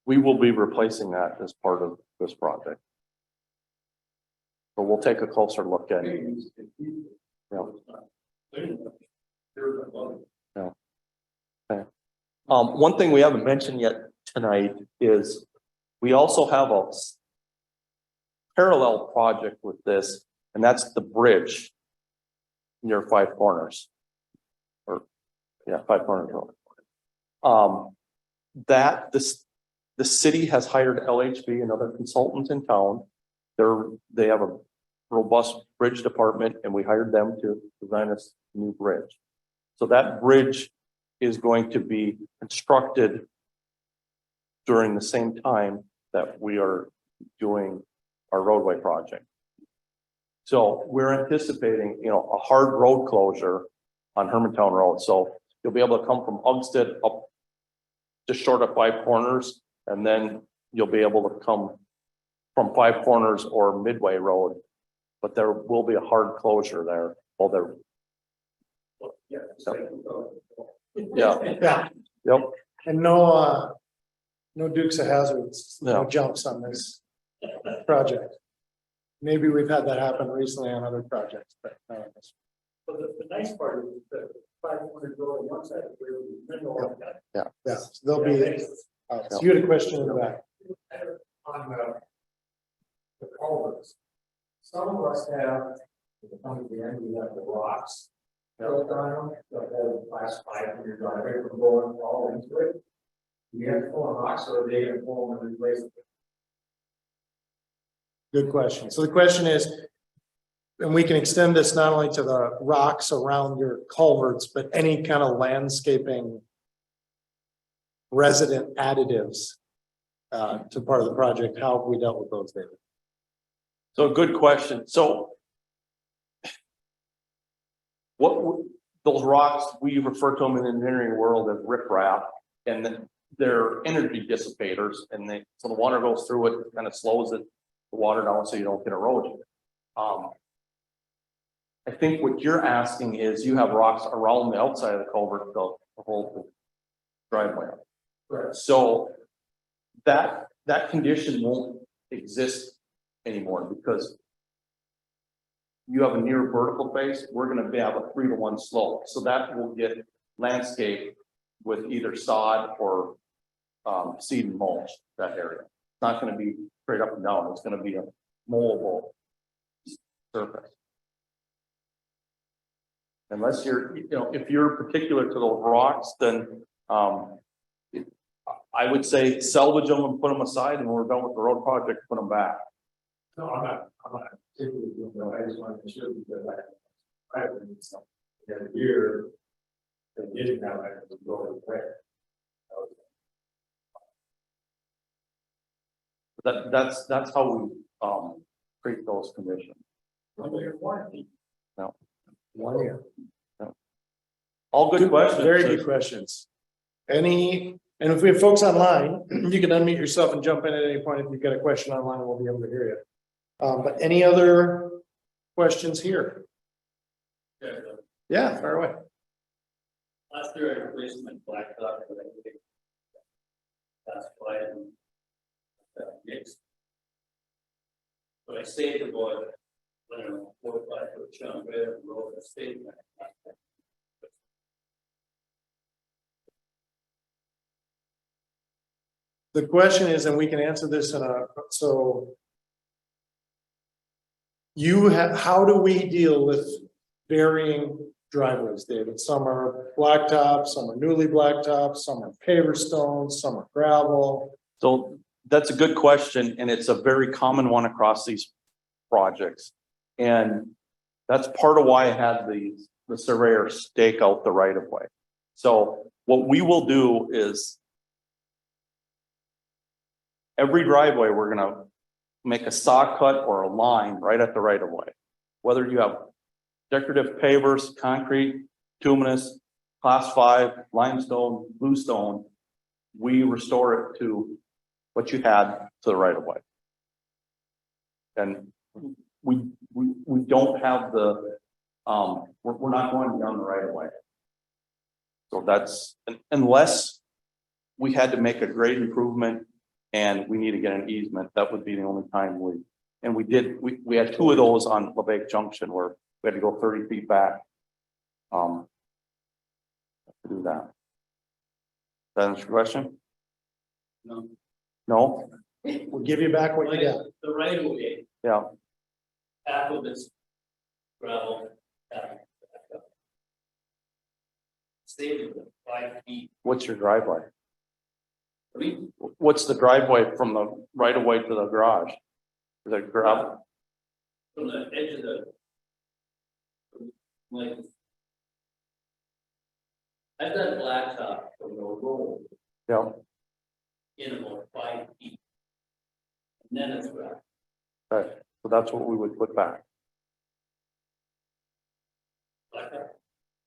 we will be replacing that as part of this project. But we'll take a closer look at it. Yeah. Okay. One thing we haven't mentioned yet tonight is we also have a parallel project with this, and that's the bridge near Five Corners. Five Corners Road. The city has hired LHB, another consultant in town. They have a robust bridge department, and we hired them to design us a new bridge. So that bridge is going to be constructed during the same time that we are doing our roadway project. So we're anticipating, a hard road closure on Hermantown Road. So you'll be able to come from Ugsted up just short of Five Corners, and then you'll be able to come from Five Corners or Midway Road, but there will be a hard closure there. Yeah. Yep. And no dukes of hazards, no No. jumps on this project. Maybe we've had that happen recently on other projects, but But the nice part is that 500 go on one side, where the middle of that. yeah, so there'll be, so you had a question in the back. On the culverts. Some of us have come to the end, we have the rocks. Built on them, the whole last 500 driveway from going all into it. We have to pull rocks, or are they gonna pull them and replace them? Good question. So the question is, and we can extend this not only to the rocks around your culverts, but any kind of landscaping resident additives to part of the project. How have we dealt with those, David? So good question. So those rocks, we refer to them in the engineering world as riprap, and then they're energy dissipators, and so the water goes through it, kind of slows the water down so you don't get erosion. I think what you're asking is you have rocks around the outside of the culvert, the whole driveway. Right. So that condition won't exist anymore because you have a near vertical face. We're going to have a 3-to-1 slope, so that will get landscaped with either sod or seed and mulch. That area, it's not going to be straight up and down. It's going to be a mowable surface. Unless you're, if you're particular to those rocks, then I would say salvage them and put them aside, and when we're done with the road project, put them back. No, I'm not particularly doing that. I just want to make sure because I have something every year. They didn't have it, to go away. That's how we create those conditions. No. 1 year. All good questions. Very good questions. And if we have folks online, you can unmute yourself and jump in at any point. If you've got a question online, we'll be able to hear you. But any other questions here? Yeah, fire away. Last year I replaced my blacktop, but I think that's why mixed. But I saved about, I don't know, 4 or 5 foot chunk right up the road. I saved that. The question is, and we can answer this so how do we deal with varying driveways, David? Some are blacktop, some are newly blacktop, some are paver stones, some are gravel. So that's a good question, and it's a very common one across these projects. And that's part of why I had the surveyor stake out the right of way. So what we will do is every driveway, we're going to make a saw cut or a line right at the right of way. Whether you have decorative pavers, concrete, bituminous, class 5, limestone, bluestone, we restore it to what you had to the right of way. And we don't have the, we're not going down the right of way. So that's, unless we had to make a grade improvement and we need to get an easement, that would be the only time we had 2 of those on LeBake Junction where we had to go 30 feet back to do that. That answer your question? No. No? We'll give you back what you got. The right of way, Yeah. half of it's gravel, half of it's saving the 5 feet. What's your driveway? I mean, What's the driveway from the right of way to the garage? Is it gravel? from the edge of the, like, I've done blacktop from the road Yeah. in about 5 feet. And then it's gravel. Okay. So that's what we would put back. Blacktop,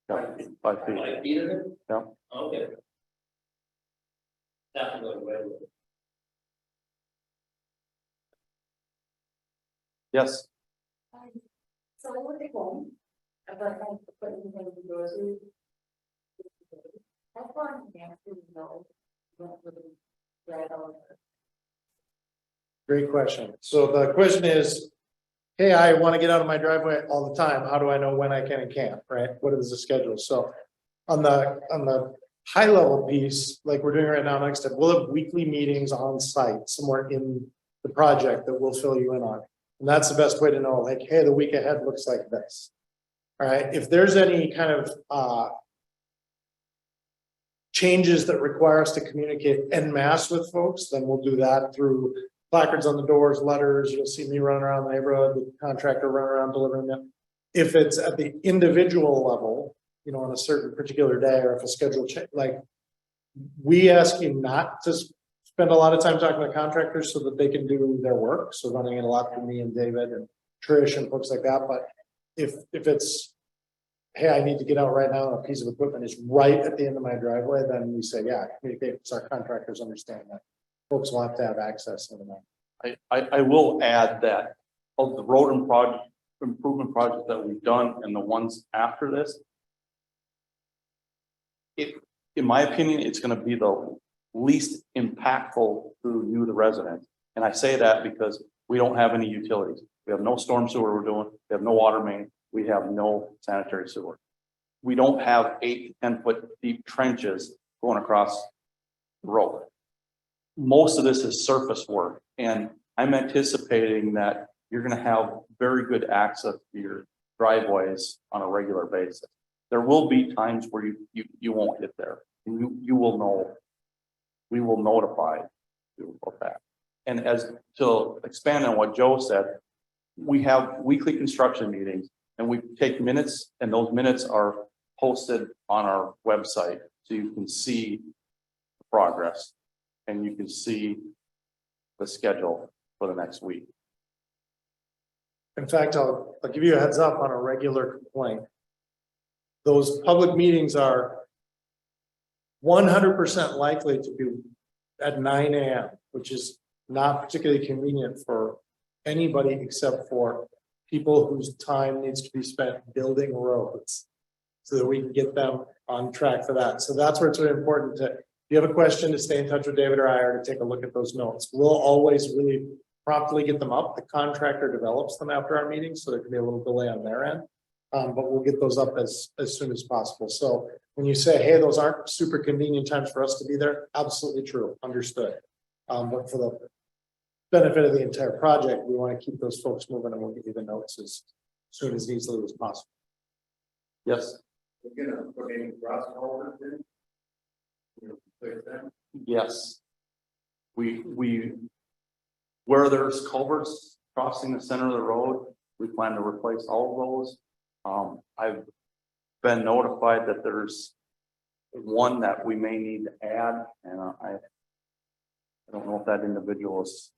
Yeah. 5 feet. 5 feet of it? Yeah. Okay. That will go right away. Yes. So I would home, but I have to put in the groceries. That's why I'm asking, don't really write all of it. Great question. So the question is, hey, I want to get out of my driveway all the time. How do I know when I can and can't, right? What is the schedule? So on the high level piece, like we're doing right now, next step, we'll have weekly meetings on site somewhere in the project that we'll fill you in on. And that's the best way to know, like, hey, the week ahead looks like this. All right, if there's any kind of changes that require us to communicate en masse with folks, then we'll do that through placards on the doors, letters. You'll see me run around the neighborhood, the contractor run around delivering them. If it's at the individual level, you know, on a certain particular day, or if a schedule change, like, we ask you not to spend a lot of time talking to contractors so that they can do their work. So running it a lot for me and David and Trish and folks like that. But if it's, hey, I need to get out right now and a piece of equipment is right at the end of my driveway, then we say, yeah, communicate, so our contractors understand that. Folks will have to have access to them. I will add that of the road and project improvement projects that we've done and the ones after this, in my opinion, it's going to be the least impactful to you, the resident. And I say that because we don't have any utilities. We have no storm sewer we're doing. We have no water main. We have no sanitary sewer. We don't have 8 to 10 foot deep trenches going across the road. Most of this is surface work, and I'm anticipating that you're going to have very good access to your driveways on a regular basis. There will be times where you won't get there, and you will know. We will notify you of that. And as to expand on what Joe said, we have weekly construction meetings, and we take minutes, and those minutes are posted on our website, so you can see the progress and you can see the schedule for the next week. In fact, I'll give you a heads up on a regular complaint. Those public meetings are 100% likely to be at 9 a.m., which is not particularly convenient for anybody except for people whose time needs to be spent building roads so that we can get them on track for that. So that's where it's really important to, if you have a question, to stay in touch with David or I, or to take a look at those notes. We'll always really promptly get them up. The contractor develops them after our meetings, so there can be a little delay on their end. But we'll get those up as soon as possible. So when you say, hey, those aren't super convenient times for us to be there, absolutely true, understood. But for the benefit of the entire project, we want to keep those folks moving, and we'll get you the notes as soon as easily as possible. Yes. We're gonna put any grass over there. Yes. We where there's culverts crossing the center of the road, we plan to replace all of those. I've been notified that there's one that we may need to add, and I don't know if that individual is.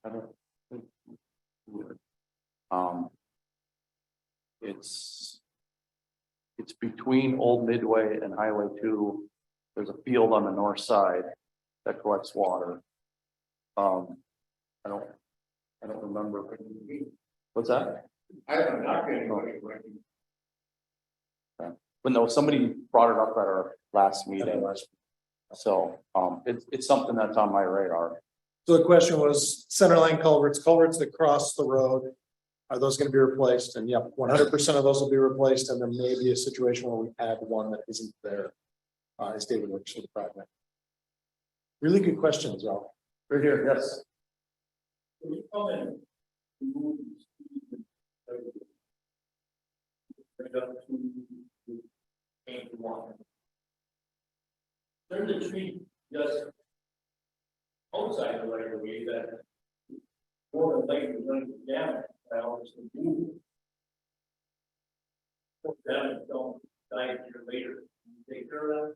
It's between Old Midway and Highway 2. There's a field on the north side that collects water. I don't remember. What's that? I haven't knocked anybody. But no, somebody brought it up at our last meeting. So it's something that's on my radar. So the question was center line culverts that cross the road. Are those going to be replaced? And yep, 100% of those will be replaced. And there may be a situation where we add one that isn't there as David works for the project. Really good question as well. Right here, yes. When you come in, you move right up to paint the one. There's a tree just outside the right of way that more than likely is going to damage that always move. Damage don't die a year later. You take care of that.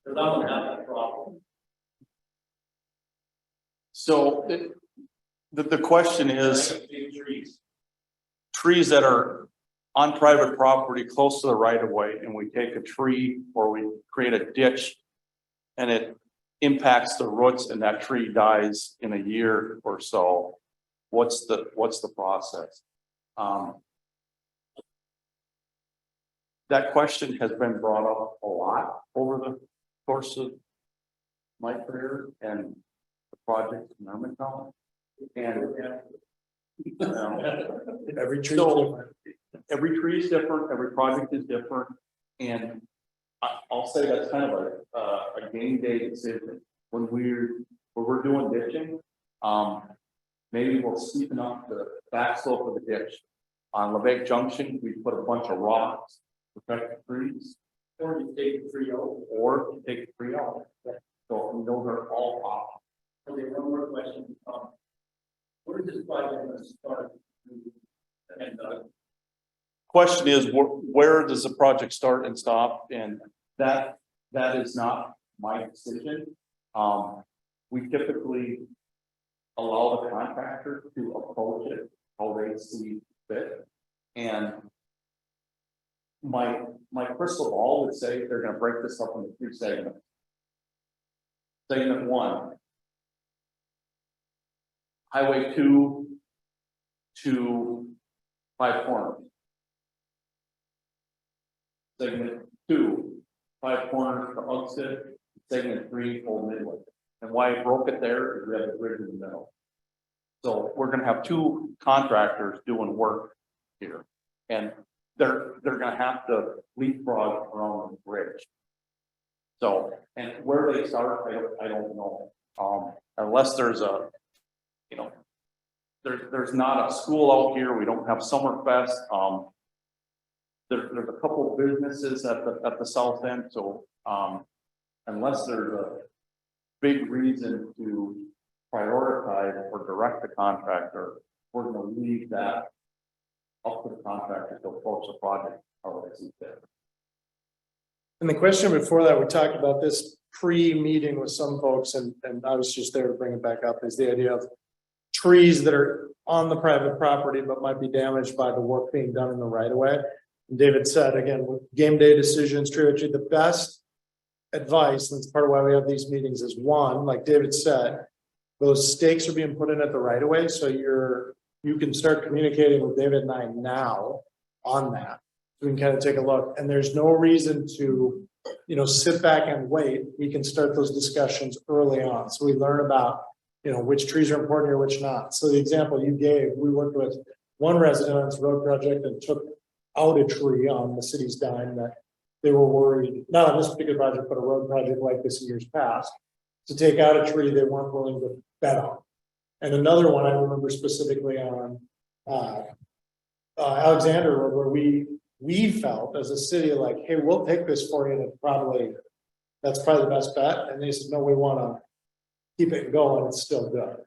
Because I don't have that problem. So the question is trees that are on private property close to the right of way, and we take a tree or we create a ditch and it impacts the roots and that tree dies in a year or so. What's the process? That question has been brought up a lot over the course of my career and the project in Hermantown. And Every tree. every tree is different, every project is different, and I'll say that's kind of a game day decision. When we're doing ditching, maybe we'll steepen up the back slope of the ditch. On Levesque Junction, we put a bunch of rocks, protect the trees, Or you take the free out. or take the tree out. So those are all options. Okay, one more question. Where is this project going to start? And, Question is, where does the project start and stop? And that is not my decision. We typically allow the contractor to approach it how they see fit. And my crystal ball would say they're gonna break this up into 3 segments. Segment 1. Highway 2 to 5 Corners. Segment 2, 5 Corners to Uxted. Segment 3, Old Midway. And why I broke it there is we have a bridge in the middle. So we're gonna have 2 contractors doing work here. And they're gonna have to leapfrog around the bridge. So, and where they start, I don't know. Unless there's a, you know, there's not a school out here, we don't have Summerfest. There's a couple of businesses at the south end, so unless there's a big reason to prioritize or direct the contractor, we're gonna leave that up to the contractor to approach the project how they see fit. And the question before that, we talked about this pre-meeting with some folks, and I was just there to bring it back up, is the idea of trees that are on the private property but might be damaged by the work being done in the right of way. And David said, again, with game day decisions, tree, the best advice, and it's part of why we have these meetings, is one, like David said, those stakes are being put in at the right of way, so you can start communicating with David and I now on that. We can kind of take a look, and there's no reason to, sit back and wait. We can start those discussions early on, so we learn about, which trees are important here, which not. So the example you gave, we worked with one resident on this road project and took out a tree on the city's dime that they were worried, not on this particular project, but a road project like this in years past, to take out a tree they weren't willing to bet on. And another one I remember specifically on Alexander Road, where we felt as a city like, hey, we'll take this for you, and that's probably the best bet. And they said, no, we want to keep it going. It's still good.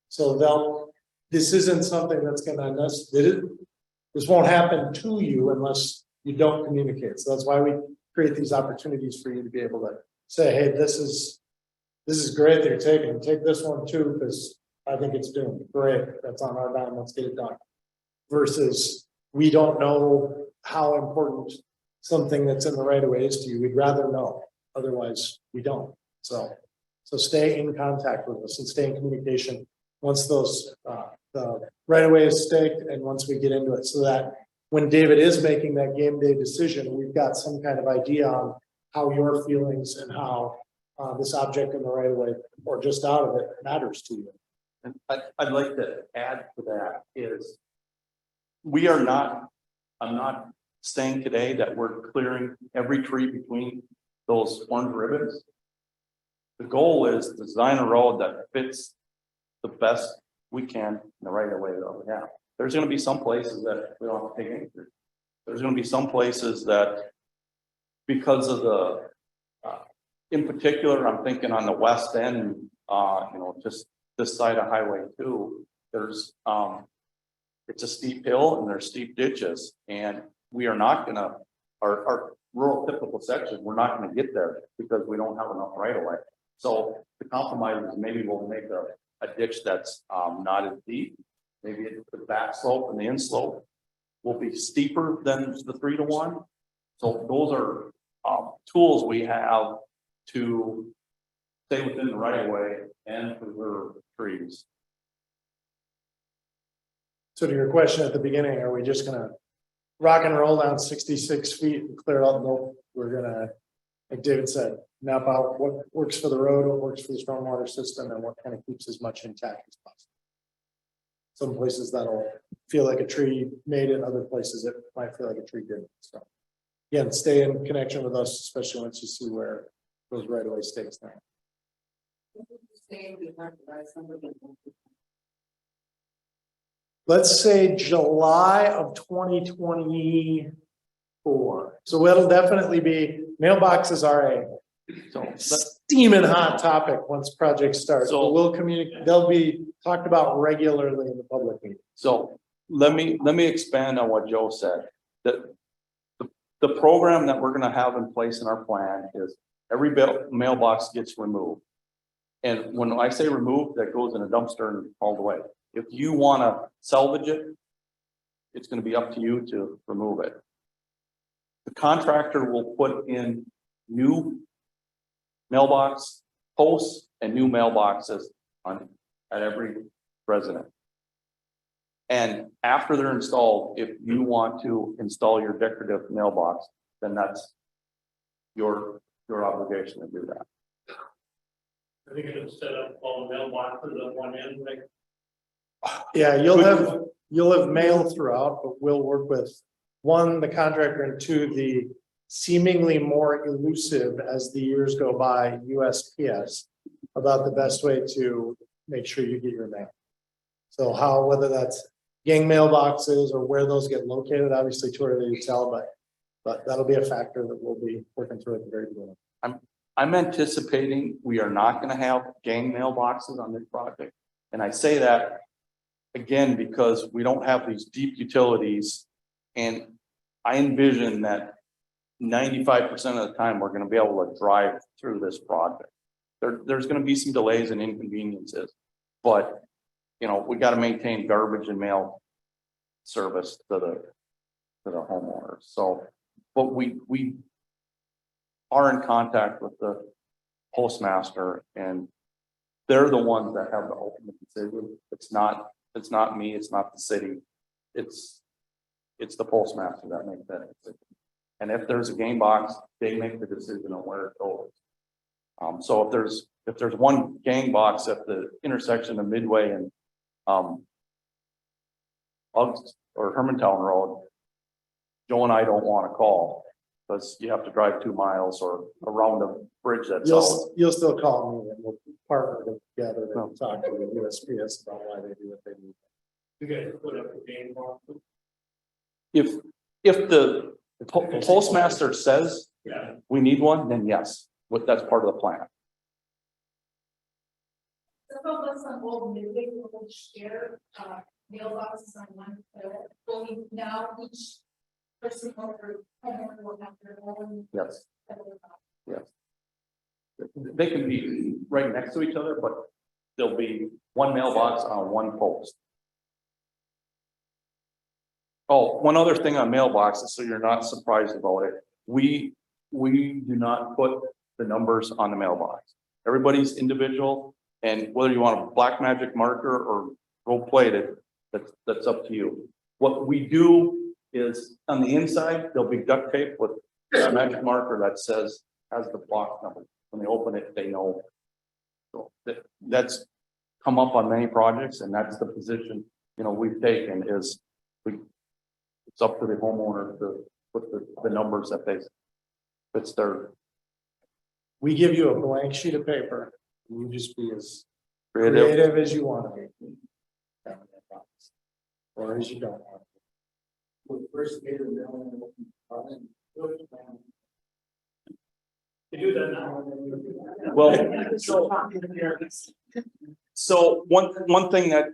So this isn't something that's going to this won't happen to you unless you don't communicate. So that's why we create these opportunities for you to be able to say, hey, this is great that you're taking. Take this one too, because I think it's doing great. That's on our dime. Let's get it done. Versus we don't know how important something that's in the right of way is to you. We'd rather know. Otherwise, we don't. So stay in contact with us and stay in communication once those the right of way is staked and once we get into it, so that when David is making that game day decision, we've got some kind of idea on how your feelings and how this object in the right of way or just out of it matters to you. And I'd like to add to that is I'm not saying today that we're clearing every tree between those orange ribbons. The goal is to design a road that fits the best we can in the right of way that we have. There's going to be some places that we don't have to take any tree. There's going to be some places that, because of the, in particular, I'm thinking on the west end, just this side of Highway 2, there's, it's a steep hill and there's steep ditches, and we are not going to, our rural typical section, we're not going to get there because we don't have enough right of way. So the compromise is maybe we'll make a ditch that's not as deep. Maybe the back slope and the inslope will be steeper than the 3-to-1. So those are tools we have to stay within the right of way and preserve trees. So to your question at the beginning, are we just going to rock and roll down 66 feet and clear it out? No, we're going to, like David said, map out what works for the road, what works for the stormwater system, and what kind of keeps as much intact as possible. Some places that'll feel like a tree made it, other places it might feel like a tree didn't. So again, stay in connection with us, especially once you see where those right of way stakes now. let's say July of 2024. So that'll definitely be, mailboxes are a So, steaming hot topic once projects start. So So- we'll communicate, they'll be talked about regularly in the public meeting. so let me expand on what Joe said. The program that we're gonna have in place in our plan is every mailbox gets removed. And when I say removed, that goes in a dumpster and hauled away. If you wanna salvage it, it's gonna be up to you to remove it. The contractor will put in new mailbox posts and new mailboxes at every resident. And after they're installed, if you want to install your decorative mailbox, then that's your obligation to do that. I think it's set up all the mailboxes on one end, like. Yeah, you'll have mail throughout, but we'll work with one, the contractor, and two, the seemingly more elusive as the years go by, USPS, about the best way to make sure you get your mail. So whether that's gang mailboxes or where those get located, obviously too early to tell, but that'll be a factor that we'll be working through at the very beginning. I'm anticipating we are not gonna have gang mailboxes on this project. And I say that again, because we don't have these deep utilities. And I envision that 95% of the time, we're gonna be able to drive through this project. There's gonna be some delays and inconveniences, but you know, we gotta maintain garbage and mail service to the homeowners. So, but we are in contact with the postmaster, and they're the ones that have the ultimate decision. It's not me, it's not the city. It's the postmaster that makes that decision. And if there's a game box, they make the decision on where it goes. So if there's one gang box at the intersection of Midway and or Hermantown Road, Joe and I don't want to call, because you have to drive 2 miles or around a bridge that's out. You'll still call me and we'll partner together and talk to the USPS about why they do what they do. You guys put up a game box. If the postmaster says Yeah. we need one, then yes, that's part of the plan. Some of us on old Midway will share, mailboxes on one, only now each person over, homeowner will have their own. Yes. Yes. They can be right next to each other, but there'll be one mailbox on one post. Oh, one other thing on mailboxes, so you're not surprised about it. We do not put the numbers on the mailbox. Everybody's individual, and whether you want a black magic marker or gold plated, that's up to you. What we do is on the inside, there'll be duct tape with a magic marker that has the block number. When they open it, they know. So that's come up on many projects, and that's the position, we've taken is it's up to the homeowner to put the numbers that fits their. We give you a blank sheet of paper. You just be as Creative. creative as you want to be. Or as you don't want to. First, they were mailing. You do that now. Well, so one thing that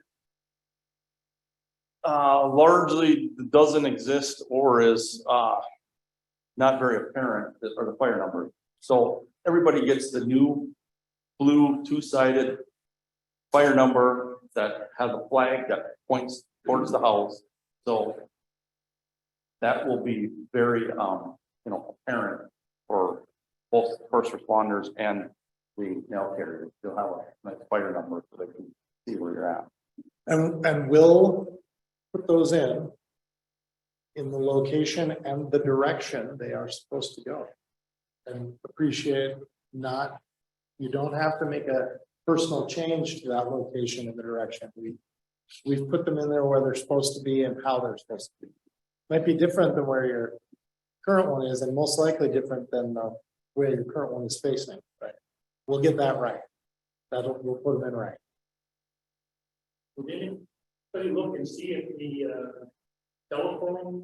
largely doesn't exist or is not very apparent are the fire numbers. So everybody gets the new blue 2-sided fire number that has a flag that points towards the house. So that will be very apparent for both first responders and the mail carriers. You'll have a nice fire number so they can see where you're at. And we'll put those in the location and the direction they are supposed to go. And appreciate you don't have to make a personal change to that location and the direction. We've put them in there where they're supposed to be and how they're supposed to be. Might be different than where your current one is, and most likely different than where your current one is facing, right? We'll get that right. We'll put them in right. So you look and see if the, telephone,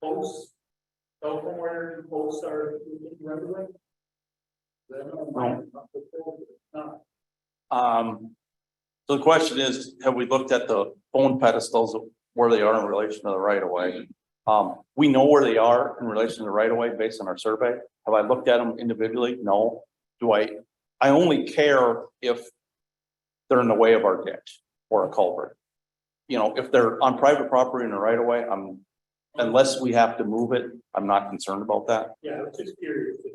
posts, telephone wire posts are right away? No. So the question is, have we looked at the phone pedestals, where they are in relation to the right of way? We know where they are in relation to the right of way based on our survey. Have I looked at them individually? No. Do I only care if they're in the way of our ditch or a culvert. You know, if they're on private property in the right of way, unless we have to move it, I'm not concerned about that. Yeah, I was just curious if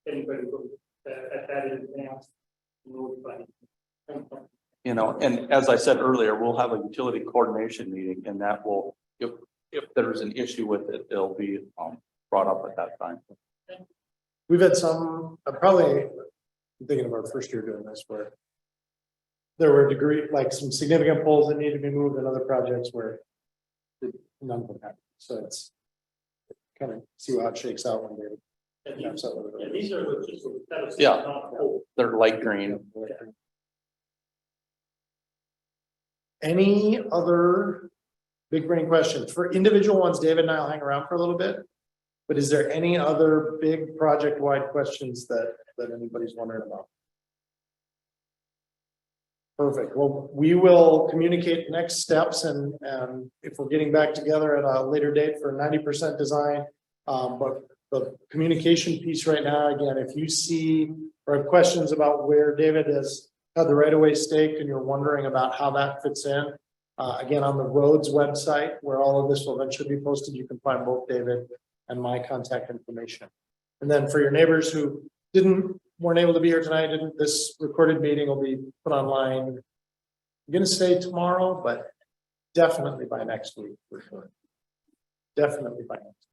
anybody looked at that in advance. Notified. You know, and as I said earlier, we'll have a utility coordination meeting and that will, if there's an issue with it, it'll be brought up at that time. We've had some, I'm thinking of our first year doing this where there were like some significant poles that need to be moved and other projects where none of them happened. So it's kind of see how it shakes out one day. And Yeah, these, so- and these are just. Yeah. They're light green. Any other big brain questions for individual ones? David and I'll hang around for a little bit. But is there any other big project wide questions that anybody's wondering about? Perfect. Well, we will communicate next steps and if we're getting back together at a later date for 90% design. But the communication piece right now, again, if you see or have questions about where David has had the right of way staked and you're wondering about how that fits in. Again, on the roads website where all of this will eventually be posted, you can find both David and my contact information. And then for your neighbors who weren't able to be here tonight, this recorded meeting will be put online. I'm gonna say tomorrow, but definitely by next week for sure. Definitely by next.